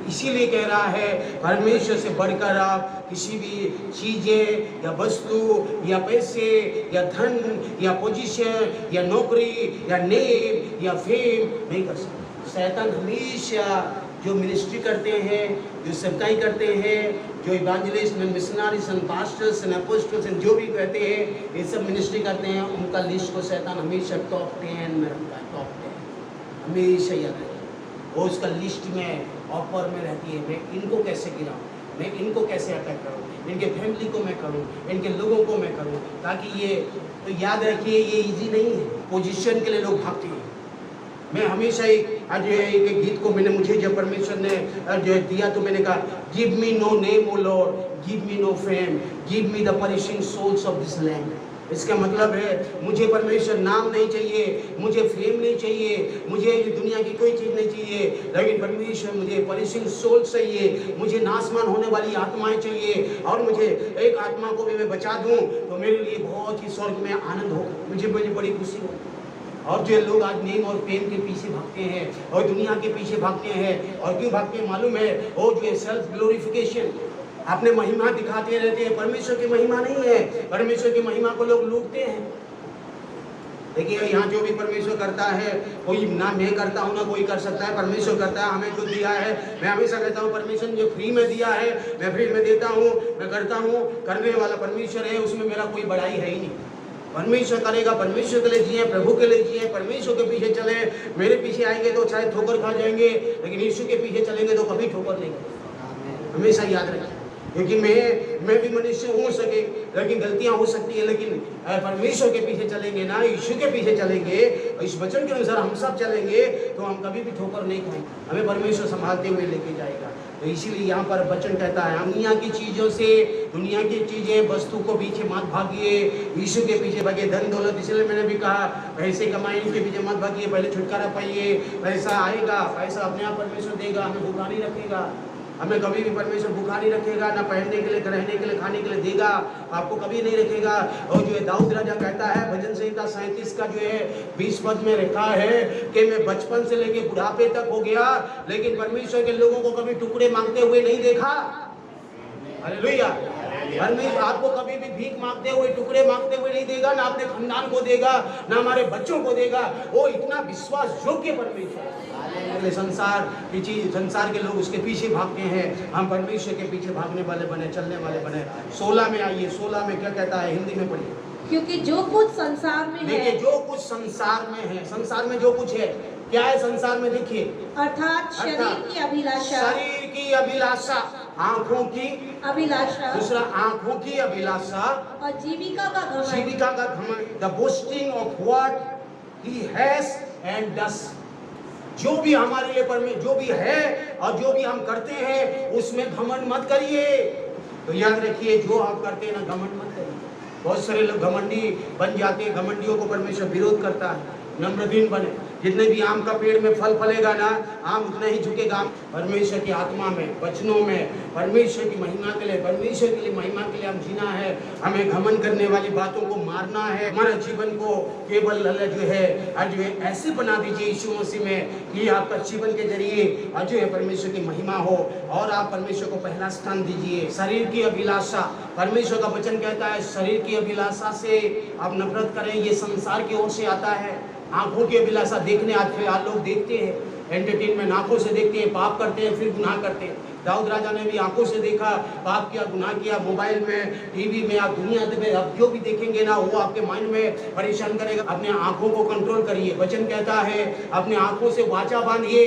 इसीलिए कह रहा है, परमेश्वर से बढ़कर आप किसी भी चीजें या वस्तु या पैसे या धन या पोजीशन या नौकरी या नेम या फेम नहीं कर सकते। शैतान हमेशा जो मिनिस्ट्री करते हैं, जो सेवकाई करते हैं, जो इवेंजलिस्ट, मिशनरीज, पास्टर्स, अपोस्टल्स, जो भी कहते हैं, ये सब मिनिस्ट्री करते हैं, उनका लिस्ट को शैतान हमेशा टॉप 10 में रखता है, टॉप 10 हमेशा याद रखिए। वो उसका लिस्ट में ऑफर में रहती है, मैं इनको कैसे गिराऊं, मैं इनको कैसे अटैक करूं, इनके फैमिली को मैं करूं, इनके लोगों को मैं करूं, ताकि ये, तो याद रखिए ये इजी नहीं है। पोजीशन के लिए लोग भागते हैं। मैं हमेशा आज एक गीत को मुझे जब परमेश्वर ने जो दिया, तो मैंने कहा, give me no name O lord, give me no fame, give me the perishing souls of this land. इसका मतलब है, मुझे परमेश्वर नाम नहीं चाहिए, मुझे फेम नहीं चाहिए, मुझे दुनिया की कोई चीज़ नहीं चाहिए, लेकिन परमेश्वर मुझे परिशिंग सोल चाहिए, मुझे नाशमान होने वाली आत्माएं चाहिए। और मुझे एक आत्मा को भी मैं बचा दूं तो मेरे लिए बहुत ही स्वर्ग में आनंद हो, मुझे बड़ी खुशी हो। और जो लोग आज नेम और फेम के पीछे भागते हैं और दुनिया के पीछे भागते हैं, और क्यों भागते हैं मालूम है? वो जो है सेल्फ ग्लोरिफिकेशन, अपने महिमा दिखाते रहते हैं। परमेश्वर की महिमा नहीं है, परमेश्वर की महिमा को लोग लूटते हैं। देखिए यहाँ जो भी परमेश्वर करता है, कोई ना मैं करता हूँ ना कोई कर सकता है, परमेश्वर करता है। हमें जो दिया है, मैं हमेशा कहता हूँ परमेश्वर ने जो फ्री में दिया है, मैं फ्री में देता हूँ, मैं करता हूँ। करने वाला परमेश्वर है, उसमें मेरा कोई बड़ाई है ही नहीं। परमेश्वर करेगा, परमेश्वर के लिए जिए, प्रभु के लिए जिए, परमेश्वर के पीछे चले। मेरे पीछे आएंगे तो शायद ठोकर खा जाएंगे, लेकिन यीशु के पीछे चलेंगे तो कभी ठोकर नहीं खाएंगे। हमेशा याद रखिए, क्योंकि मैं भी मनुष्य हो सके, लेकिन गलतियां हो सकती है, लेकिन परमेश्वर के पीछे चलेंगे ना, यीशु के पीछे चलेंगे, इस वचन के अनुसार हम सब चलेंगे तो हम कभी भी ठोकर नहीं खाएंगे। हमें परमेश्वर संभालते हुए लेके जाएगा। तो इसीलिए यहाँ पर वचन कहता है, हम दुनिया की चीजों से, दुनिया की चीजें, वस्तु को पीछे मत भागिए, यीशु के पीछे भागिए। धन दौलत, इसलिए मैंने भी कहा, पैसे कमाइए के पीछे मत भागिए, पहले छुटकारा पाइए। पैसा आएगा, पैसा अपने आप परमेश्वर देगा, हमें भूखा नहीं रखेगा। हमें कभी भी परमेश्वर भूखा नहीं रखेगा, ना पहनने के लिए, रहने के लिए, खाने के लिए देगा, आपको कभी नहीं रखेगा। और जो है दाऊद राजा कहता है भजन संहिता 37 का जो है 20 पद में लिखा है कि मैं बचपन से लेके बुढ़ापे तक हो गया, लेकिन परमेश्वर के लोगों को कभी टुकड़े मांगते हुए नहीं देखा। हालेलुया। परमेश्वर आपको कभी भी भीख मांगते हुए, टुकड़े मांगते हुए नहीं देगा, ना अपने खानदान को देगा, ना हमारे बच्चों को देगा। वो इतना विश्वास योग्य परमेश्वर है। संसार की चीज, संसार के लोग उसके पीछे भागते हैं, हम परमेश्वर के पीछे भागने वाले बने, चलने वाले बने। 16 में आइए, 16 में क्या कहता है, हिंदी में पढ़िए। क्योंकि जो कुछ संसार में है, देखिए जो कुछ संसार में है, संसार में जो कुछ है, क्या है संसार में, देखिए, अर्थात शरीर की अभिलाषा, शरीर की अभिलाषा, आंखों की अभिलाषा, दूसरा आंखों की अभिलाषा, और जीविका का घमंड, जीविका का घमंड, the boasting of what he has and does. जो भी हमारे लिए जो भी है और जो भी हम करते हैं उसमें घमंड मत करिए। तो याद रखिए, जो आप करते हैं ना, घमंड मत करिए। बहुत सारे लोग घमंडी बन जाते हैं, घमंडियों को परमेश्वर विरोध करता है। नम्रदीन बने, जितने भी आम का पेड़ में फल फलेगा ना, आम उतना ही झुकेगा। परमेश्वर की आत्मा में, वचनों में, परमेश्वर की महिमा के लिए, परमेश्वर के लिए, महिमा के लिए हम जीना है। हमें घमंड करने वाली बातों को मारना है। हमारे जीवन को केवल जो है ऐसे बना दीजिए यीशु मसीह में कि आपका जीवन के जरिए जो है परमेश्वर की महिमा हो, और आप परमेश्वर को पहला स्थान दीजिए। शरीर की अभिलाषा, परमेश्वर का वचन कहता है शरीर की अभिलाषा से आप नफरत करें, ये संसार की ओर से आता है। आंखों की अभिलाषा, देखने आज लोग देखते हैं, एंटरटेनमेंट आंखों से देखते हैं, पाप करते हैं, फिर गुनाह करते हैं। दाऊद राजा ने भी आंखों से देखा, पाप किया, गुनाह किया। मोबाइल में, टीवी में, आप दुनिया में आप जो भी देखेंगे ना, वो आपके माइंड में परेशान करेगा। अपने आंखों को कंट्रोल करिए। वचन कहता है अपने आंखों से वाचा बांधिए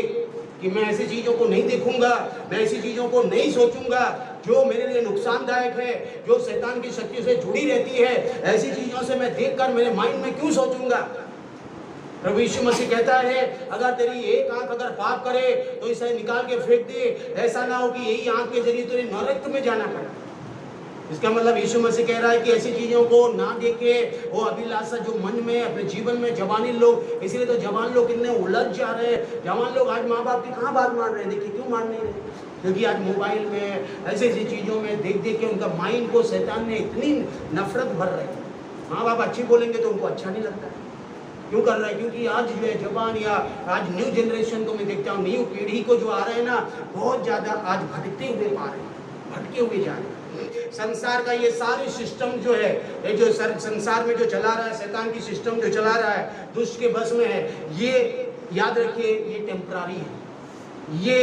कि मैं ऐसी चीजों को नहीं देखूंगा, मैं ऐसी चीजों को नहीं सोचूंगा जो मेरे लिए नुकसानदायक है, जो शैतान की शक्ति से जुड़ी रहती है। ऐसी चीजों से मैं देखकर मेरे माइंड में क्यों सोचूंगा। प्रभु यीशु मसीह कहता है अगर तेरी एक आंख अगर पाप करे तो इसे निकाल के फेंक दे, ऐसा ना हो कि यही आंख के जरिए तुझे नरक में जाना पड़े। इसका मतलब यीशु मसीह कह रहा है कि ऐसी चीजों को ना देखे, वो अभिलाषा जो मन में, अपने जीवन में, जवानी लोग, इसीलिए तो जवान लोग कितने उलझ जा रहे हैं। जवान लोग आज माँ बाप की कहाँ बात मान रहे हैं, देखिए क्यों मान नहीं रहे, क्योंकि आज मोबाइल में ऐसी ऐसी चीजों में देख देख के उनका माइंड को शैतान ने इतनी नफरत भर रही है। माँ बाप अच्छी बोलेंगे तो उनको अच्छा नहीं लगता है। क्यों कर रहा है? क्योंकि आज जो है जवान या आज न्यू जनरेशन को मैं देखता हूँ, न्यू पीढ़ी को जो आ रहे हैं ना, बहुत ज्यादा आज भटकते हुए आ रहे हैं, भटके हुए जा रहे हैं। संसार का ये सारे सिस्टम जो है, ये जो संसार में जो चला रहा है, शैतान की सिस्टम जो चला रहा है, दुष्ट के बस में है। ये याद रखिए, ये टेम्परारी है, ये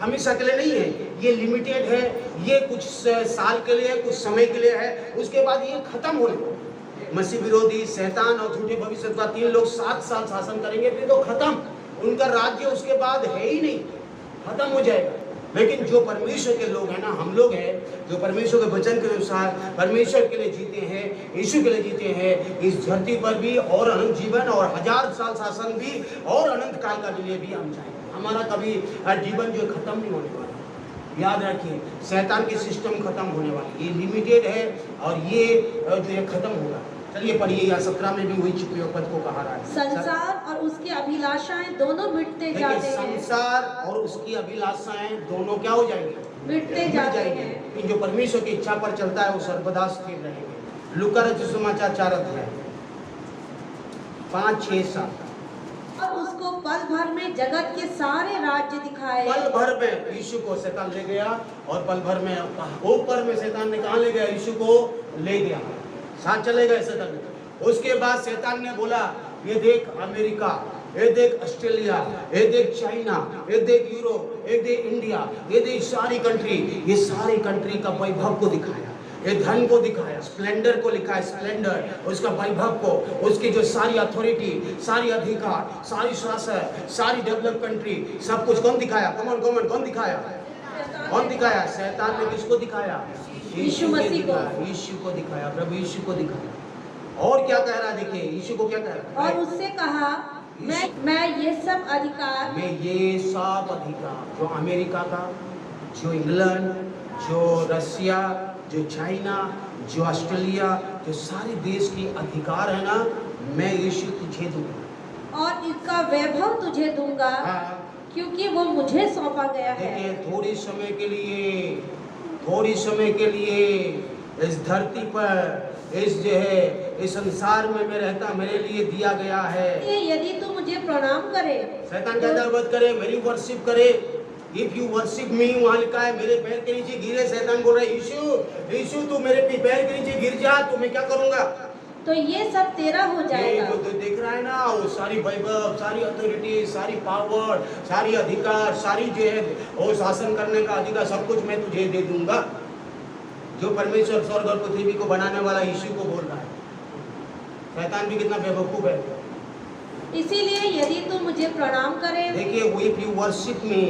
हमेशा के लिए नहीं है, ये लिमिटेड है, ये कुछ साल के लिए, कुछ समय के लिए है, उसके बाद ये खत्म होने। मसीह विरोधी, शैतान और झूठे भविष्यद्वक्ता 3 लोग 7 साल शासन करेंगे, फिर तो खत्म, उनका राज्य उसके बाद है ही नहीं, खत्म हो जाएगा। लेकिन जो परमेश्वर के लोग हैं ना, हम लोग हैं जो परमेश्वर के वचन के अनुसार परमेश्वर के लिए जीते हैं, यीशु के लिए जीते हैं, इस धरती पर भी और अनंत जीवन और 1000 साल शासन भी और अनंत काल का लिए भी हम चाहेंगे। हमारा कभी जीवन जो खत्म नहीं होने वाला। याद रखिए, शैतान की सिस्टम खत्म होने वाली, ये लिमिटेड है और ये जो है खत्म होगा। चलिए पढ़िए, यहाँ 17 में भी वही चुपे पद को कहा रहा है, संसार और उसकी अभिलाषाएं दोनों मिटते जाते हैं। संसार और उसकी अभिलाषाएं दोनों क्या हो जाएंगे? मिटते जाते हैं। जो परमेश्वर की इच्छा पर चलता है वो सर्वदा स्थिर रहेंगे। लूका रचित समाचार 4 अध्याय 5, 6, 7। और उसको पल भर में जगत के सारे राज्य दिखाए। पल भर में यीशु को शैतान ले गया, और पल भर में ऊपर में शैतान ने कहाँ ले गया? यीशु को ले गया, साथ चले गए शैतान। उसके बाद शैतान ने बोला, ये देख अमेरिका, ये देख ऑस्ट्रेलिया, ये देख चाइना, ये देख यूरोप, ये देख इंडिया, ये देख सारी कंट्री, ये सारी कंट्री का वैभव को दिखाया। ये धन को दिखाया, स्प्लेंडर को लिखा है, स्प्लेंडर, उसका वैभव को, उसकी जो सारी अथॉरिटी, सारी अधिकार, सारी शासन, सारी डेवलप कंट्री, सब कुछ कौन दिखाया? कौन दिखाया? कौन दिखाया? शैतान ने किसको दिखाया? यीशु मसीह को। यीशु को दिखाया, प्रभु यीशु को दिखाया। और क्या कह रहा है? देखिए यीशु को क्या कह रहा है? और उससे कहा, मैं ये सब अधिकार, मैं ये सब अधिकार, जो अमेरिका का, जो इंग्लैंड, जो रसिया, जो चाइना, जो ऑस्ट्रेलिया, जो सारे देश की अधिकार है ना, मैं यीशु तुझे दूंगा और इसका वैभव तुझे दूंगा, क्योंकि वो मुझे सौंपा गया है। देखिए थोड़ी समय के लिए इस धरती पर, इस जो है इस संसार में मैं रहता, मेरे लिए दिया गया है। यदि तू मुझे प्रणाम करे, शैतान कहता है मत करे, मेरी वर्शिप करे। इफ यू वर्शिप मी, वहाँ लिखा है मेरे पैर के नीचे गिरे। शैतान बोल रहा है यीशु तू मेरे पैर के नीचे गिर जा तो मैं क्या करूंगा? तो ये सब तेरा हो जाएगा। ये जो देख रहा है ना, वो सारी वैभव, सारी अथॉरिटी, सारी पावर, सारी अधिकार, सारी जो है वो शासन करने का अधिकार, सब कुछ मैं तुझे दे दूंगा। जो परमेश्वर स्वर्ग और पृथ्वी को बनाने वाला यीशु को बोल रहा है। शैतान भी कितना बेवकूफ है। इसीलिए यदि तू मुझे प्रणाम करे, देखिए इफ यू वर्शिप मी,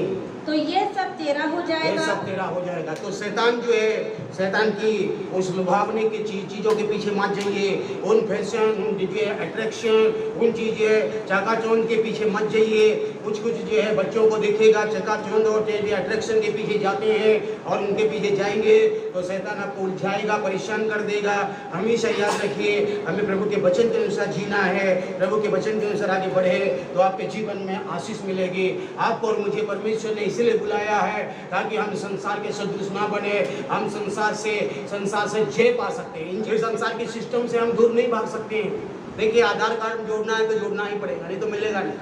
तो ये सब तेरा हो ये जाएगा। सब तेरा हो जाएगा। तो शैतान जो है, शैतान की उस लुभावने की चीजों के पीछे मत जाइए, उन फैशन, उन जो है अट्रैक्शन, उन चीजें चकाचौंध के पीछे मत जाइए। कुछ जो है बच्चों को देखेगा चकाचौंध और अट्रैक्शन के पीछे जाते हैं और उनके पीछे जाएंगे तो शैतान आपको उलझाएगा, परेशान कर देगा। हमेशा याद रखिए, हमें प्रभु के वचन के अनुसार जीना है, प्रभु के वचन के अनुसार आगे बढ़े तो आपके जीवन में आशीष मिलेगी। आपको और मुझे परमेश्वर ने इसलिए बुलाया है ताकि हम संसार के सदृश ना बने, हम संसार से जय पा सकते हैं। इन संसार के सिस्टम से हम दूर नहीं भाग सकते हैं। देखिए आधार कार्ड जोड़ना है तो जोड़ना ही पड़ेगा, नहीं तो मिलेगा नहीं,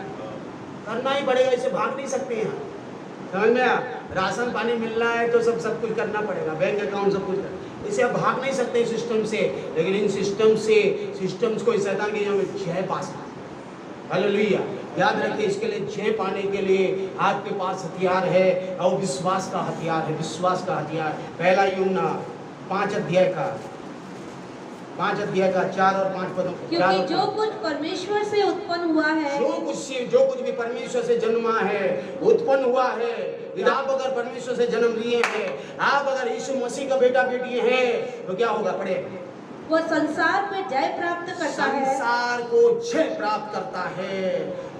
करना ही पड़ेगा, इसे भाग नहीं सकते हैं। समझ में आया? राशन पानी मिलना है तो सब कुछ करना पड़ेगा, बैंक अकाउंट सब कुछ, इसे आप भाग नहीं सकते सिस्टम से। लेकिन इन सिस्टम्स को शैतान की जय पा सकते। हालेलुया। याद रखिए, इसके लिए जय पाने के लिए आपके पास हथियार है और विश्वास का हथियार है, विश्वास का हथियार। पहला यूहन्ना 5 अध्याय का 4 और 5 पदों। क्योंकि जो कुछ परमेश्वर से उत्पन्न हुआ है, जो कुछ भी परमेश्वर से जन्मा है, उत्पन्न हुआ है, आप अगर परमेश्वर से जन्म लिए हैं, आप अगर यीशु मसीह का बेटा बेटी हैं, तो क्या होगा? पढ़े, वो संसार में जय प्राप्त करता है। संसार को जय प्राप्त करता है।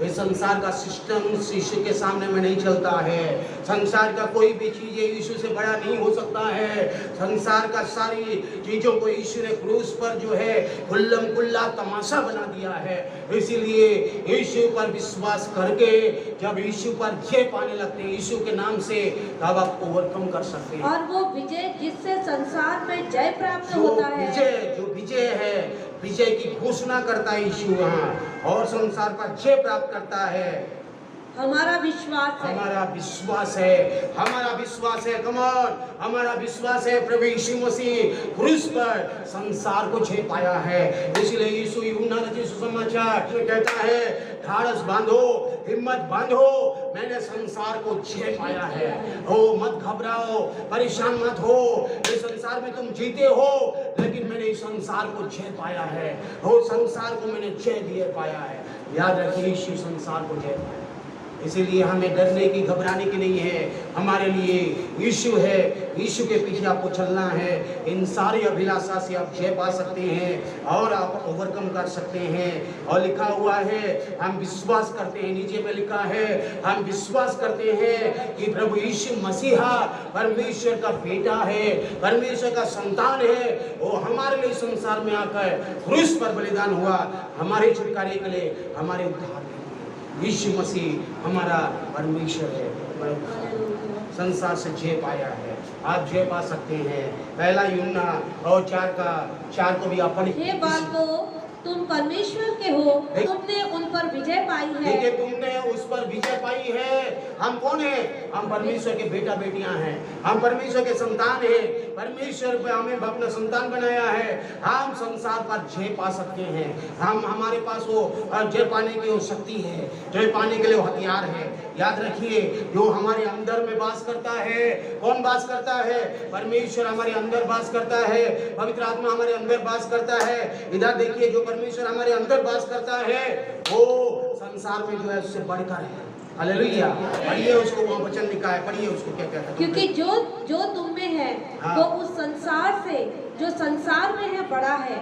इस संसार का सिस्टम यीशु के सामने में नहीं चलता है। संसार का कोई भी चीज यीशु से बड़ा नहीं हो सकता है। संसार का सारी चीजों को यीशु ने क्रूस पर जो है खुल्लम खुल्ला तमाशा बना दिया है। इसीलिए यीशु पर विश्वास करके जब यीशु पर जय पाने लगते हैं यीशु के नाम से, तब आप ओवरकम कर सकते हैं। और वो विजय जिससे संसार में जय प्राप्त होता है, जो विजय है, विजय की घोषणा करता है यीशु वहाँ, और संसार पर जय प्राप्त करता है। हमारा विश्वास है, हमारा विश्वास है, हमारा विश्वास है, कम ऑन, हमारा विश्वास है प्रभु यीशु मसीह क्रूस पर संसार को जय पाया है। इसलिए यीशु यूहन्ना रचित सुसमाचार में कहता है, ढाढ़स बांधो, हिम्मत बांधो, मैंने संसार को जय पाया है। ओ मत घबराओ, परेशान मत हो, इस संसार में तुम जीते हो, लेकिन मैंने इस संसार को जय पाया है। ओ संसार को मैंने जय दिए पाया है। याद रखिए, यीशु संसार को जय पाया। इसीलिए हमें डरने की, घबराने की नहीं है। हमारे लिए यीशु है, यीशु के पीछे आपको चलना है। इन सारी अभिलाषा से आप जय पा सकते हैं और आप ओवरकम कर सकते हैं। और लिखा हुआ है, हम विश्वास करते हैं, नीचे में लिखा है, हम विश्वास करते हैं कि प्रभु यीशु मसीहा परमेश्वर का बेटा है, परमेश्वर का संतान है। वो हमारे लिए संसार में आकर क्रूस पर बलिदान हुआ, हमारे छुटकारे के लिए, हमारे उद्धार। यीशु मसीह हमारा परमेश्वर है, संसार से जय पाया है। आप जय पा सकते हैं। पहला यूहन्ना और 4 को भी आप पढ़िए। ये बात तो तुम परमेश्वर के हो, तुमने उन पर विजय पाई है। देखिए, तुमने उस पर विजय पाई है। हम कौन है? हम परमेश्वर के बेटा बेटियां हैं, हम परमेश्वर के संतान हैं। परमेश्वर पे हमें अपना संतान बनाया है। हम संसार पर जय पा सकते हैं। हमारे पास वो जय पाने की वो शक्ति है, जय पाने के लिए वो हथियार है। याद रखिए, जो हमारे अंदर में वास करता है, कौन वास करता है? परमेश्वर हमारे अंदर वास करता है, पवित्र आत्मा हमारे अंदर वास करता है। इधर देखिए, जो परमेश्वर हमारे अंदर वास करता है वो संसार में जो है उससे बढ़कर है। हालेलुया। पढ़िए उसको, वहाँ वचन लिखा है, पढ़िए उसको क्या कहता है। क्योंकि जो तुम में है वो उस संसार से जो संसार में है बड़ा है।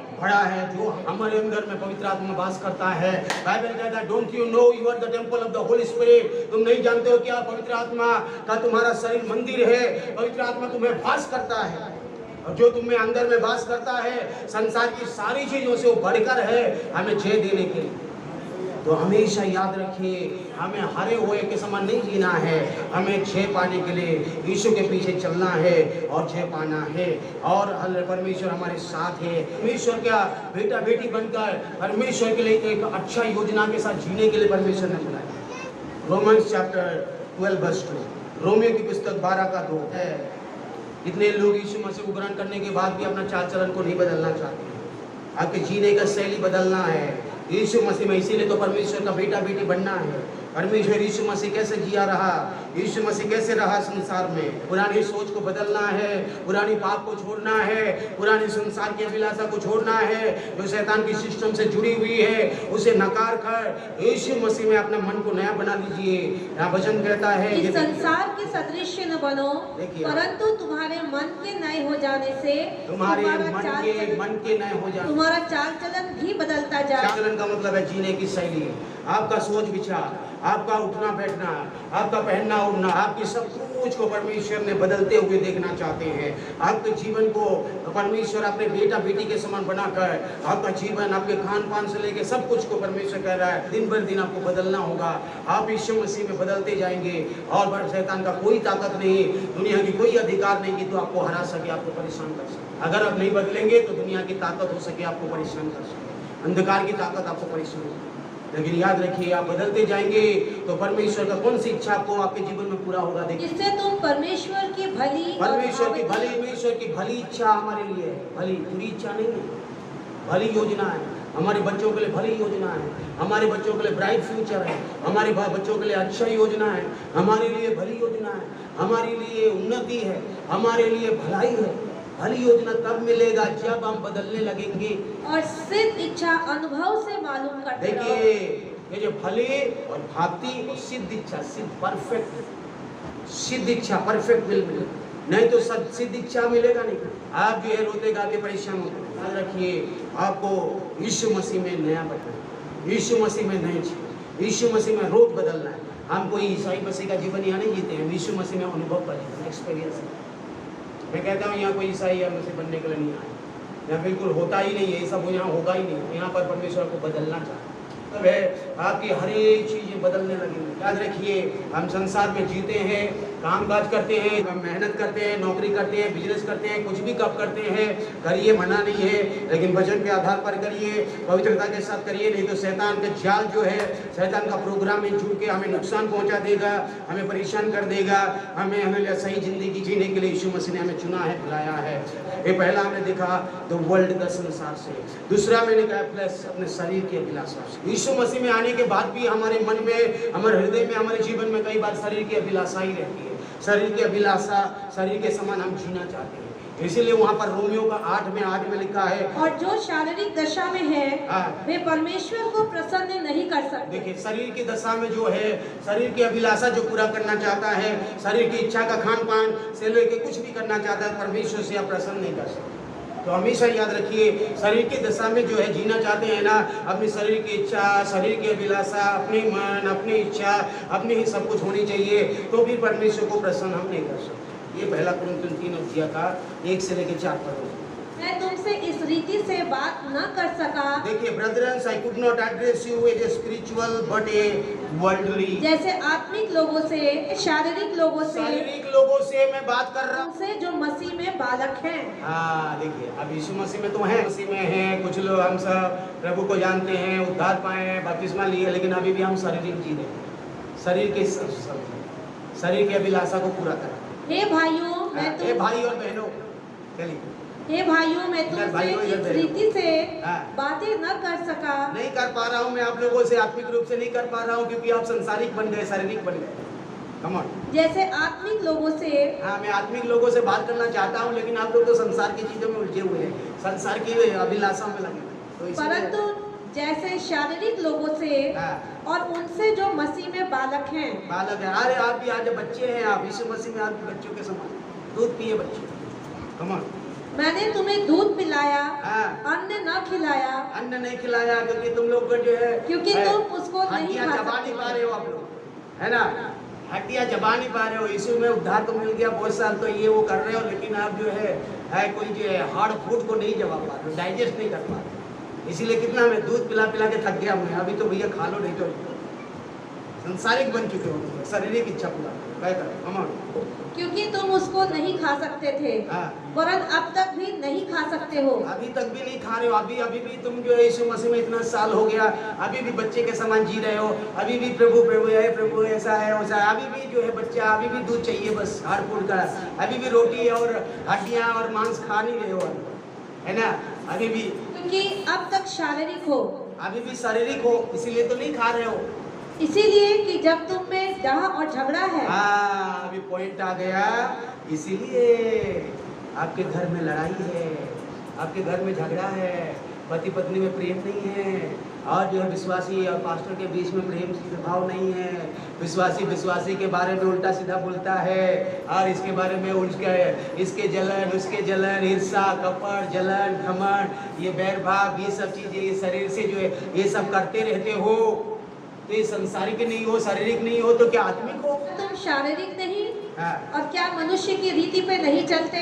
जो हमारे अंदर में पवित्र आत्मा वास करता है। बाइबल कहता है, don't you know you are the temple of the Holy Spirit. तुम नहीं जानते हो क्या पवित्र आत्मा का तुम्हारा शरीर मंदिर है। पवित्र आत्मा तुम्हें वास करता है, और जो तुम्हें अंदर में वास करता है संसार की सारी चीजों से वो बढ़कर है हमें जय देने के लिए। तो हमेशा याद रखिए, हमें हरे हुए के समान नहीं जीना है, हमें जय पाने के लिए यीशु के पीछे चलना है और जय पाना है। और परमेश्वर हमारे साथ है। परमेश्वर क्या बेटा बेटी बनकर परमेश्वर के लिए एक अच्छा योजना के साथ जीने के लिए परमेश्वर ने बुलाया। रोमन्स चैप्टर 12 वर्स 2, रोमियो की पुस्तक 12:2 है। कितने लोग यीशु मसीह को ग्रहण करने के बाद भी अपना चाल चलन को नहीं बदलना चाहते, आपके जीने का शैली बदलना है यीशु मसीह में। इसीलिए तो परमेश्वर का बेटा बेटी बनना है। परमेश्वर यीशु मसीह कैसे जिया रहा, यीशु मसीह कैसे रहा संसार में, पुरानी सोच को बदलना है, पुरानी पाप को छोड़ना है, पुरानी संसार की अभिलाषा को छोड़ना है जो शैतान की सिस्टम से जुड़ी हुई है, उसे नकार कर यीशु मसीह में अपना मन को नया बना लीजिए। यहाँ वचन कहता है, इस संसार के सदृश्य न बनो, परंतु तुम्हारे मन के नए हो जाने से तुम्हारे मन के नए हो जाने तुम्हारा चाल चलन भी बदलता जाए। चाल चलन का मतलब है जीने की शैली, आपका सोच विचार, आपका उठना बैठना, आपका पहनना उड़ना, आपकी सब कुछ को परमेश्वर ने बदलते हुए देखना चाहते हैं। आपके जीवन को परमेश्वर अपने बेटा बेटी के समान बनाकर आपका जीवन, आपके खान पान से लेकर सब कुछ को परमेश्वर कह रहा है दिन भर दिन आपको बदलना होगा। आप यीशु मसीह में बदलते जाएंगे और शैतान का कोई ताकत नहीं, दुनिया की कोई अधिकार नहीं कि तो आपको हरा सके, आपको परेशान कर सके। अगर आप नहीं बदलेंगे तो दुनिया की ताकत हो सके आपको परेशान कर सके, अंधकार की ताकत आपको परेशान कर सके। लेकिन याद रखिए, आप बदलते जाएंगे तो परमेश्वर का कौन सी इच्छा आपको आपके जीवन में पूरा होगा। देखिए, इससे तुम परमेश्वर की भली इच्छा हमारे लिए है, भली बुरी इच्छा नहीं है, भली योजना है। हमारे बच्चों के लिए भली योजना है, हमारे बच्चों के लिए ब्राइट फ्यूचर है, हमारे बच्चों के लिए अच्छा योजना है, हमारे लिए भली योजना है, हमारे लिए उन्नति है, हमारे लिए भलाई है। भली योजना तब मिलेगा जब हम बदलने लगेंगे। और सिद्ध इच्छा अनुभव से मालूम करते रहो। देखिए, ये जो भली और भांति और सिद्ध इच्छा, सिद्ध इच्छा परफेक्ट विल मिले, नहीं तो सिद्ध इच्छा मिलेगा नहीं। आप जो है रोते गाते परेशान होते, याद रखिए आपको यीशु मसीह में नया बनना है, यीशु मसीह में नए चीज, यीशु मसीह में रोज बदलना है। हम कोई ईसाई मसीह का जीवन यहाँ नहीं जीते हैं, यीशु मसीह में अनुभव का जीवन, एक्सपीरियंस है। मैं कहता हूँ यहाँ कोई ईसाई या मसीह बनने के लिए नहीं आया, यहाँ बिल्कुल होता ही नहीं है, ये सब यहाँ होगा ही नहीं। यहाँ पर परमेश्वर को बदलना चाहता है, तब है आपकी हर एक चीज़ें बदलने लगेंगी। याद रखिए, हम संसार में जीते हैं, काम काज करते हैं, हम मेहनत करते हैं, नौकरी करते हैं, बिजनेस करते हैं, कुछ भी कब करते हैं करिए, मना नहीं है, लेकिन वचन के आधार पर करिए, पवित्रता के साथ करिए, नहीं तो शैतान के जाल जो है, शैतान का प्रोग्राम में जुड़ के हमें नुकसान पहुंचा देगा, हमें परेशान कर देगा। हमें सही जिंदगी जीने के लिए यीशु मसीह ने हमें चुना है, बुलाया है। ये पहला हमने देखा द वर्ल्ड का संसार से, दूसरा मैंने कहा प्लस अपने शरीर की अभिलाषा से। यीशु मसीह में आने के बाद भी हमारे मन में, हमारे हृदय में, हमारे जीवन में कई बार शरीर की अभिलाषा ही रहती है। शरीर की अभिलाषा, शरीर के समान हम जीना चाहते हैं, इसीलिए वहाँ पर रोमियो का 8 में लिखा है, और जो शारीरिक दशा में है वे परमेश्वर को प्रसन्न नहीं कर सकते। देखिए, शरीर की दशा में जो है, शरीर की अभिलाषा जो पूरा करना चाहता है, शरीर की इच्छा का खान पान से लेकर कुछ भी करना चाहता है, परमेश्वर से आप प्रसन्न नहीं कर सकते। तो हमेशा याद रखिए, शरीर की दशा में जो है जीना चाहते हैं ना, अपनी शरीर की इच्छा, शरीर की अभिलाषा, अपनी मन, अपनी इच्छा, अपनी ही सब कुछ होनी चाहिए, तो भी परमेश्वर को प्रसन्न हम नहीं कर सकते। ये पहला कुरिन्थियों 3 अध्याय का 1 से लेकर 4 पद। मैं तुमसे इस रीति से बात न कर सका। देखिए brothers, I could not address you as a spiritual but a worldly. जैसे आत्मिक लोगों से, शारीरिक लोगों से मैं बात कर रहा हूँ, से जो मसीह में बालक हैं। हाँ, देखिए अब यीशु मसीह में तो हैं, मसीह में हैं। कुछ लोग हम सब प्रभु को जानते हैं, उद्धार पाए हैं, बपतिस्मा लिए, लेकिन अभी भी हम शारीरिक जी रहे हैं, शरीर की अभिलाषा को पूरा करें। हे भाइयों, हे भाई और बहनों, चलिए, हे भाइयों, मैं तुमसे इस रीति से बातें न कर सका। नहीं कर कर पा रहा हूँ मैं आप लोगों से, आत्मिक रूप से नहीं कर पा रहा हूँ, क्योंकि आप संसारिक बन गए, शारीरिक बन गए। Come on. जैसे आत्मिक लोगों से हाँ, मैं आत्मिक लोगों से बात करना चाहता हूँ, लेकिन आप लोग तो संसार की चीजों में उलझे हुए हैं, संसार की अभिलाषा में लगे, तो परंतु जैसे शारीरिक लोगों से और उनसे जो मसीह में बालक हैं। बालक है। अरे आप भी आज बच्चे हैं, आप यीशु मसीह में आप बच्चों के समान दूध पिए बच्चे। Come on. मैंने तुम्हें दूध पिलाया, अन्न न खिलाया। अन्न नहीं खिलाया क्योंकि तुम लोग जो है, क्योंकि तुम उसको नहीं हड्डियां खा चबा नहीं सकते। पा रहे हो आप लोग, है ना, हड्डियां चबा नहीं पा रहे हो। यीशु में उद्धार तो मिल गया, बहुत साल तो ये वो कर रहे हो, लेकिन आप जो है कोई जो है हार्ड फूड को नहीं चबा पा रहे हो, डाइजेस्ट नहीं कर पा रहे। इसीलिए कितना मैं दूध पिला पिला के थक गया मैं, अभी तो भैया खा लो, नहीं तो संसारिक बन चुके हो, शारीरिक इच्छा पूरा कहकर। क्योंकि तुम उसको नहीं खा सकते थे, वरन अब तक भी नहीं खा सकते हो। अभी तक भी नहीं खा रहे हो, अभी भी तुम जो है यीशु मसीह में इतना साल हो गया, अभी भी बच्चे के समान जी रहे हो, अभी भी प्रभु प्रभु है, प्रभु ऐसा है वैसा है, अभी भी जो है बच्चा, अभी भी दूध चाहिए बस हार्ड फूड का, अभी भी रोटी और हड्डियां और मांस खा नहीं रहे हो, है ना, अभी भी, क्योंकि अब तक शारीरिक हो, अभी भी शारीरिक हो, इसीलिए तो नहीं खा रहे हो। इसीलिए कि जब तुम में डाह और झगड़ा है। अभी पॉइंट आ गया, इसीलिए आपके घर में लड़ाई है, आपके घर में झगड़ा है, पति पत्नी में प्रेम नहीं है, और जो है विश्वासी और पास्टर के बीच में प्रेम भाव नहीं है, विश्वासी के बारे में उल्टा सीधा बोलता है, और इसके बारे में इसके जलन उसके जलन, ईर्षा कपट जलन घमंड, ये बैर भाव, ये सब चीजें ये शरीर से जो है ये सब करते रहते हो, तो ये संसारिक नहीं हो, शारीरिक नहीं हो, तो क्या आत्मिक हो? तुम शारीरिक नहीं और क्या मनुष्य की रीति पे नहीं चलते?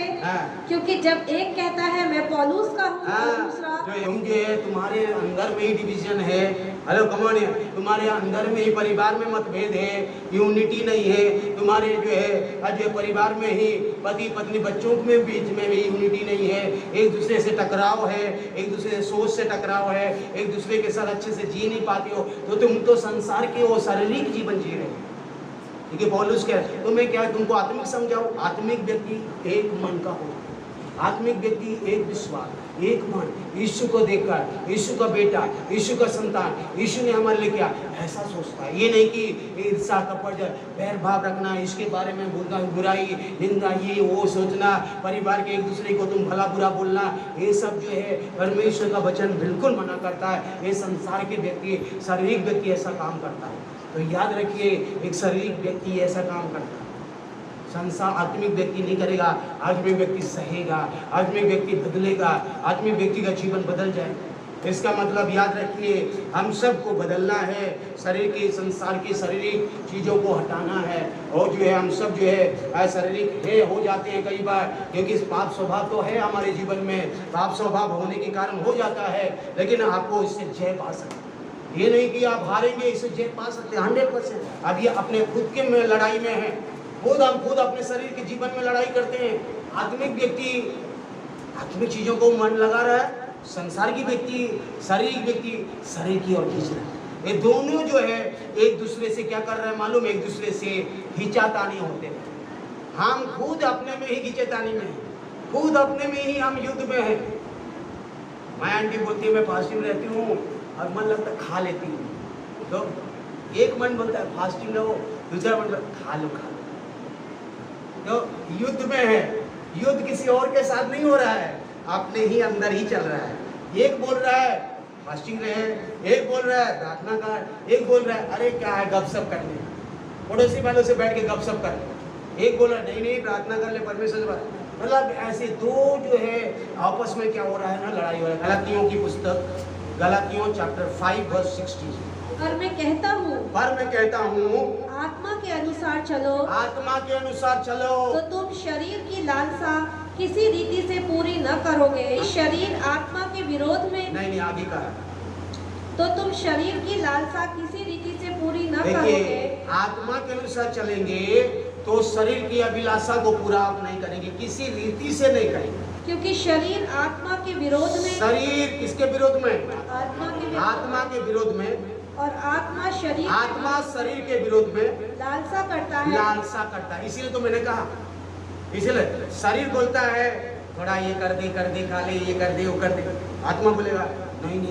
क्योंकि जब एक कहता है मैं पौलुस का हूँ और दूसरा जो है तुम्हारे अंदर में ही डिवीजन है, हेलो कमॉन, तुम्हारे अंदर में ही परिवार में मतभेद है, यूनिटी नहीं है, तुम्हारे जो है परिवार में ही पति पत्नी बच्चों में बीच में भी यूनिटी नहीं है, एक दूसरे से टकराव है, एक दूसरे से सोच से टकराव है, एक दूसरे के साथ अच्छे से जी नहीं पाते हो, तो तुम तो संसार के वो शारीरिक जीवन जी रहे हो। देखिए पौलुस क्या है, तुम्हें क्या है, तुमको आत्मिक समझाओ, आत्मिक व्यक्ति एक मन का हो, आत्मिक व्यक्ति एक विश्वास, एक मन, यीशु को देखकर, यीशु का बेटा, यीशु का संतान, यीशु ने हमारे लिए किया, ऐसा सोचता है। ये नहीं कि ईर्षा कपट बैर भाव रखना, इसके बारे में बोलना, बुराई निंदा ये वो सोचना, परिवार के एक दूसरे को तुम भला बुरा बोलना, ये सब जो है परमेश्वर का वचन बिल्कुल मना करता है। ये संसार के व्यक्ति, शारीरिक व्यक्ति ऐसा काम करता है, तो याद रखिए एक शारीरिक व्यक्ति ऐसा काम करता है, संसार आत्मिक व्यक्ति नहीं करेगा। आत्मिक व्यक्ति सहेगा, आत्मिक व्यक्ति बदलेगा, आत्मिक व्यक्ति का जीवन बदल जाए। इसका मतलब याद रखिए हम सबको बदलना है, शरीर की संसार की शारीरिक चीज़ों को हटाना है, और जो है हम सब जो है शारीरिक हो जाते हैं कई बार, क्योंकि पाप स्वभाव तो है हमारे जीवन में, पाप स्वभाव होने के कारण हो जाता है, लेकिन आपको इससे जय पा सकते, ये नहीं कि आप हारेंगे, इससे जय पा सकते 100%। अब ये अपने खुद के में लड़ाई में है, हम खुद अपने शरीर के जीवन में लड़ाई करते हैं। आत्मिक व्यक्ति आत्मिक चीजों को मन लगा रहा है, संसार की व्यक्ति शारीरिक व्यक्ति शरीर की ओर खींच रहा है। ये दोनों जो है एक दूसरे से क्या कर रहे हैं मालूम, एक दूसरे से खींचातानी होते हैं। हम खुद अपने में ही खींचातानी में है, खुद अपने में ही हम युद्ध में है। मैं आंटी बोलती है मैं फास्टिंग रहती हूँ और मन लगता है खा लेती हूँ, तो एक मन बोलता है फास्टिंग रहो, दूसरा मन खा लो। तो युद्ध में है, युद्ध किसी और के साथ नहीं हो रहा है, अपने ही अंदर ही चल रहा है। एक बोल रहा है फास्टिंग रहे, एक बोल रहा है प्रार्थना कर, एक बोल रहा है अरे क्या है गपशप करने, पड़ोसी वालों से बैठ के गपशप कर, एक बोल रहा है नहीं प्रार्थना कर ले परमेश्वर से बात। मतलब ऐसे दो जो है आपस में क्या हो रहा है ना, लड़ाई हो रहा है। गलातियों की पुस्तक, गलातियों चैप्टर 5 वर्स 16। पर मैं कहता हूँ आत्मा के अनुसार चलो, आत्मा के अनुसार चलो, तो तुम शरीर की लालसा किसी रीति से पूरी न करोगे। शरीर आत्मा के विरोध में नहीं आगे कहा, तो तुम शरीर की लालसा किसी रीति से पूरी न करोगे। आत्मा के अनुसार चलेंगे तो शरीर की अभिलाषा को पूरा आप नहीं करेंगे, किसी रीति से नहीं करेंगे, क्योंकि शरीर आत्मा के विरोध में, शरीर किसके विरोध में, आत्मा के विरोध में, और आत्मा शरीर के विरोध में लालसा करता है। इसीलिए तो मैंने कहा, इसलिए शरीर बोलता है थोड़ा ये कर दे खा ले, ये कर दे वो कर दे, आत्मा बोलेगा नहीं,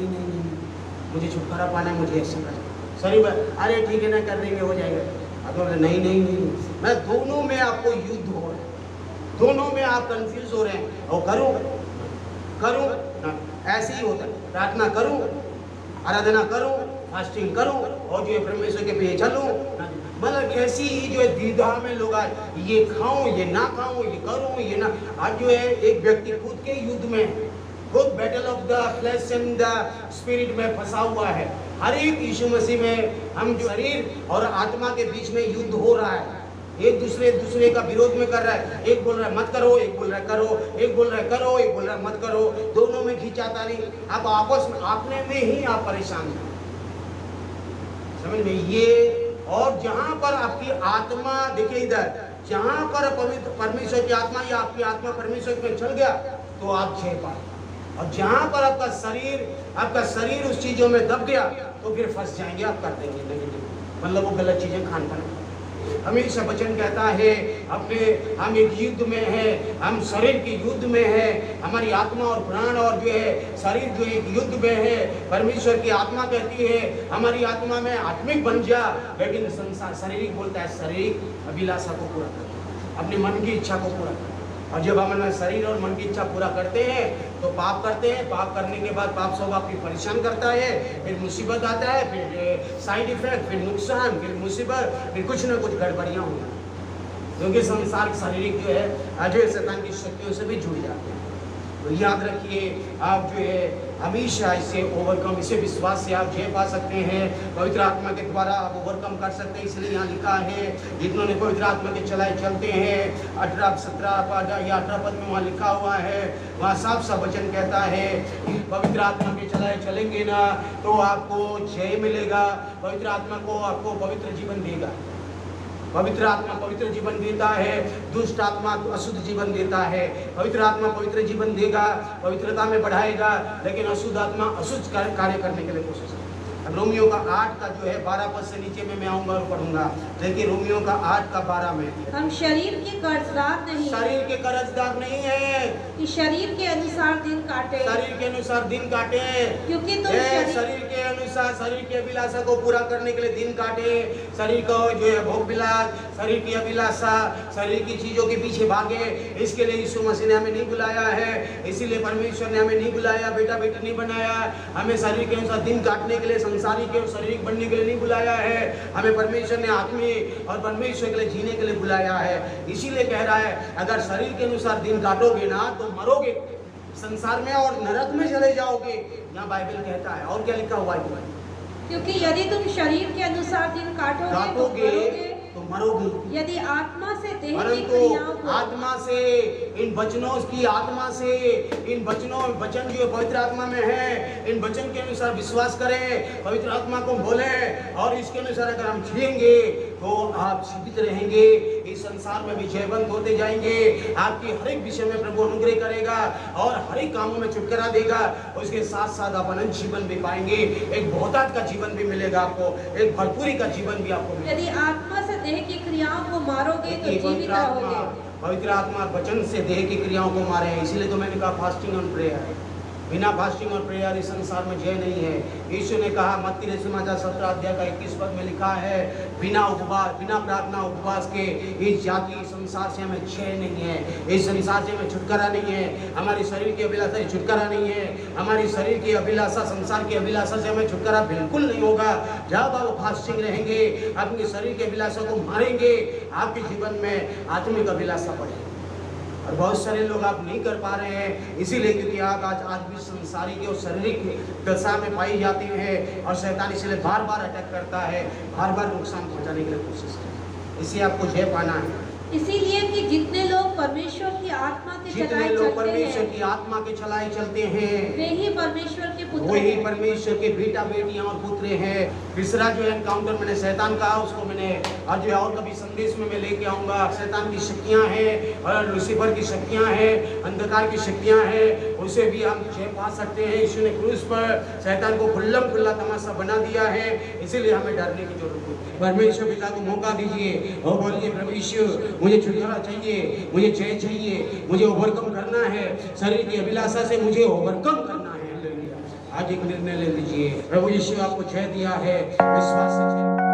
मुझे छुटकारा पाना है, मुझे ऐसे करना। शरीर अरे ठीक है ना, कर देंगे, हो जाएगा। अब बोले नहीं नहीं नहीं, मैं दोनों में आपको युद्ध हो रहा है, दोनों में आप कंफ्यूज हो रहे हैं। और करूं ना, ऐसे ही होता है। प्रार्थना करूं, आराधना करूं, फास्टिंग करूं और जो है परमेश्वर के पीछे चलूं, मतलब ऐसी ही जो है द्विधा में लोग आज ये खाऊं, ये ना खाऊं, ये करूं, ये ना। आज जो है एक व्यक्ति खुद के युद्ध में, खुद battle of the flash and the spirit में फंसा हुआ है। हर एक यीशु मसीह में हम जो शरीर और आत्मा के बीच में युद्ध हो रहा है, एक दूसरे का विरोध में कर रहा है। एक बोल रहा है मत करो, एक बोल रहा है करो, एक बोल रहा है करो, एक बोल रहा है मत करो, दोनों में खींचाता नहीं। आप आपस में अपने में ही आप परेशान हैं, समझ में ये। और जहां पर आपकी आत्मा, देखिए इधर, जहां पर पवित्र परमेश्वर की आत्मा या आपकी आत्मा परमेश्वर में चल गया तो आप जय पाए। और जहां पर आपका शरीर उस चीजों में दब गया तो फिर फंस जाएंगे, आप कर देंगे नेगेटिव, मतलब वो गलत चीजें खान पान। हमेशा वचन कहता है हम एक युद्ध में है, हम शरीर के युद्ध में है, हमारी आत्मा और प्राण और जो है शरीर जो एक युद्ध में है। परमेश्वर की आत्मा कहती है हमारी आत्मा में आत्मिक बन जा, लेकिन संसार शारीरिक बोलता है शारीरिक अभिलाषा को पूरा कर, अपने मन की इच्छा को पूरा कर। और जब हम शरीर और मन की इच्छा पूरा करते हैं तो पाप करते हैं। पाप करने के बाद पाप सब आपकी परेशान करता है, फिर मुसीबत आता है, फिर साइड इफेक्ट, फिर नुकसान, फिर मुसीबत, फिर कुछ ना कुछ गड़बड़ियाँ होंगी, क्योंकि संसार शारीरिक जो है जो शैतान की शक्तियों से भी जुड़ जाते हैं। तो याद रखिए, आप जो है हमेशा इसे ओवरकम, इसे विश्वास से आप जय पा सकते हैं। पवित्र आत्मा के द्वारा आप ओवरकम कर सकते हैं। इसलिए यहाँ लिखा है जिन्होंने पवित्र आत्मा के चलाए चलते हैं, 18-17 पद या 18 पद में वहाँ लिखा हुआ है, वहाँ साफ सा वचन कहता है पवित्र आत्मा के चलाए चलेंगे ना तो आपको जय मिलेगा। पवित्र आत्मा को आपको पवित्र जीवन देगा। पवित्र आत्मा पवित्र जीवन देता है, दुष्ट आत्मा अशुद्ध जीवन देता है। पवित्र आत्मा पवित्र जीवन देगा, पवित्रता में बढ़ाएगा, लेकिन अशुद्ध आत्मा अशुद्ध कार्य करने के लिए कोशिश करेगा। रोमियो का 8 का जो है 12 पद से नीचे में मैं आऊंगा और पढ़ूंगा। देखिए रोमियो का 8 का 12 में, हम शरीर के कर्जदार नहीं, शरीर के कर्जदार नहीं है कि शरीर के अनुसार दिन काटे, शरीर के अनुसार दिन काटे, क्योंकि तुम शरीर के अनुसार शरीर की अभिलाषा को पूरा करने के लिए दिन काटे। शरीर को जो है भोग विलास, शरीर की अभिलाषा, शरीर की चीजों के पीछे भागे, इसके लिए यीशु मसीह ने हमें नहीं बुलाया है। इसीलिए परमेश्वर ने हमें नहीं बुलाया, बेटा बेटी नहीं बनाया, हमें शरीर के अनुसार दिन काटने के लिए, संसारी के और शारीरिक बनने के लिए नहीं बुलाया है। हमें परमेश्वर ने आत्मिक और परमेश्वर के लिए जीने के लिए बुलाया है। इसीलिए कह रहा है अगर शरीर के अनुसार दिन काटोगे ना तो मरोगे संसार में और नरक में चले जाओगे, यहाँ बाइबल कहता है। और क्या लिखा हुआ है? क्योंकि यदि तुम शरीर के अनुसार दिन काटोगे तो मरोगे, यदि आत्मा से देह की परंतु क्रियाओं को, आत्मा से, इन वचनों की आत्मा से, इन वचन जो पवित्र आत्मा में है, इन वचन के अनुसार विश्वास करें, पवित्र आत्मा को बोले और इसके अनुसार अगर हम जिएंगे तो आप जीवित रहेंगे, इस संसार में विजयवंत होते जाएंगे। आपकी हर एक विषय में प्रभु अनुग्रह करेगा और हर एक कामों में छुटकारा देगा। उसके साथ साथ आप अनंत जीवन भी पाएंगे, एक बहुतायत का जीवन भी मिलेगा आपको, एक भरपूरी का जीवन भी आपको मिलेगा। यदि आत्मा से देह की क्रियाओं को मारोगे तो जीवित रहोगे। पवित्र आत्मा वचन से देह की क्रियाओं को मारे, इसीलिए तो मैंने कहा फास्टिंग और प्रेयर। बिना फास्टिंग और प्रेयर इस संसार में जय नहीं है। यीशु ने कहा मत्ती रचित सुसमाचार 17 अध्याय का 21 पद में लिखा है, बिना उपवास, बिना प्रार्थना उपवास के इस जाति संसार से हमें जय नहीं है, इस संसार से हमें छुटकारा नहीं है। हमारी शरीर की अभिलाषा से छुटकारा नहीं है, हमारी शरीर की अभिलाषा, संसार की अभिलाषा से हमें छुटकारा बिल्कुल नहीं होगा। जब आप फास्टिंग रहेंगे, अपनी शरीर की अभिलाषा को मारेंगे, आपके जीवन में आत्मिक अभिलाषा बढ़ेगी। और बहुत सारे लोग आप नहीं कर पा रहे हैं, इसीलिए क्योंकि आप आज भी संसारी के और शारीरिक दशा में पाई जाती है और शैतान इसलिए बार बार अटैक करता है, बार बार नुकसान पहुंचाने के लिए कोशिश करता है। इसी आपको जय पाना है। इसीलिए कि जितने लोग परमेश्वर की आत्मा के चलाए चलते हैं वे ही परमेश्वर के पुत्र, वही परमेश्वर के बेटा बेटियां और पुत्र हैं। तीसरा जो एनकाउंटर मैंने शैतान कहा, उसको मैंने आज जो और कभी संदेश में मैं लेके आऊंगा। शैतान की शक्तियां हैं और लूसीफर की शक्तियां हैं, अंधकार की शक्तियां हैं, उसे भी हम जय पा सकते हैं। यीशु ने क्रूस पर शैतान को खुल्लम खुल्ला तमाशा बना दिया है, इसीलिए हमें डरने की जरूरत नहीं। परमेश्वर पिता को मौका दीजिए और बोलिए प्रभु यीशु मुझे छुटकारा चाहिए, मुझे जय चाहिए, मुझे ओवरकम करना है, शरीर की अभिलाषा से मुझे ओवरकम करना है। आज एक निर्णय ले लीजिए। प्रभु यीशु आपको जय दिया है, विश्वास से जय।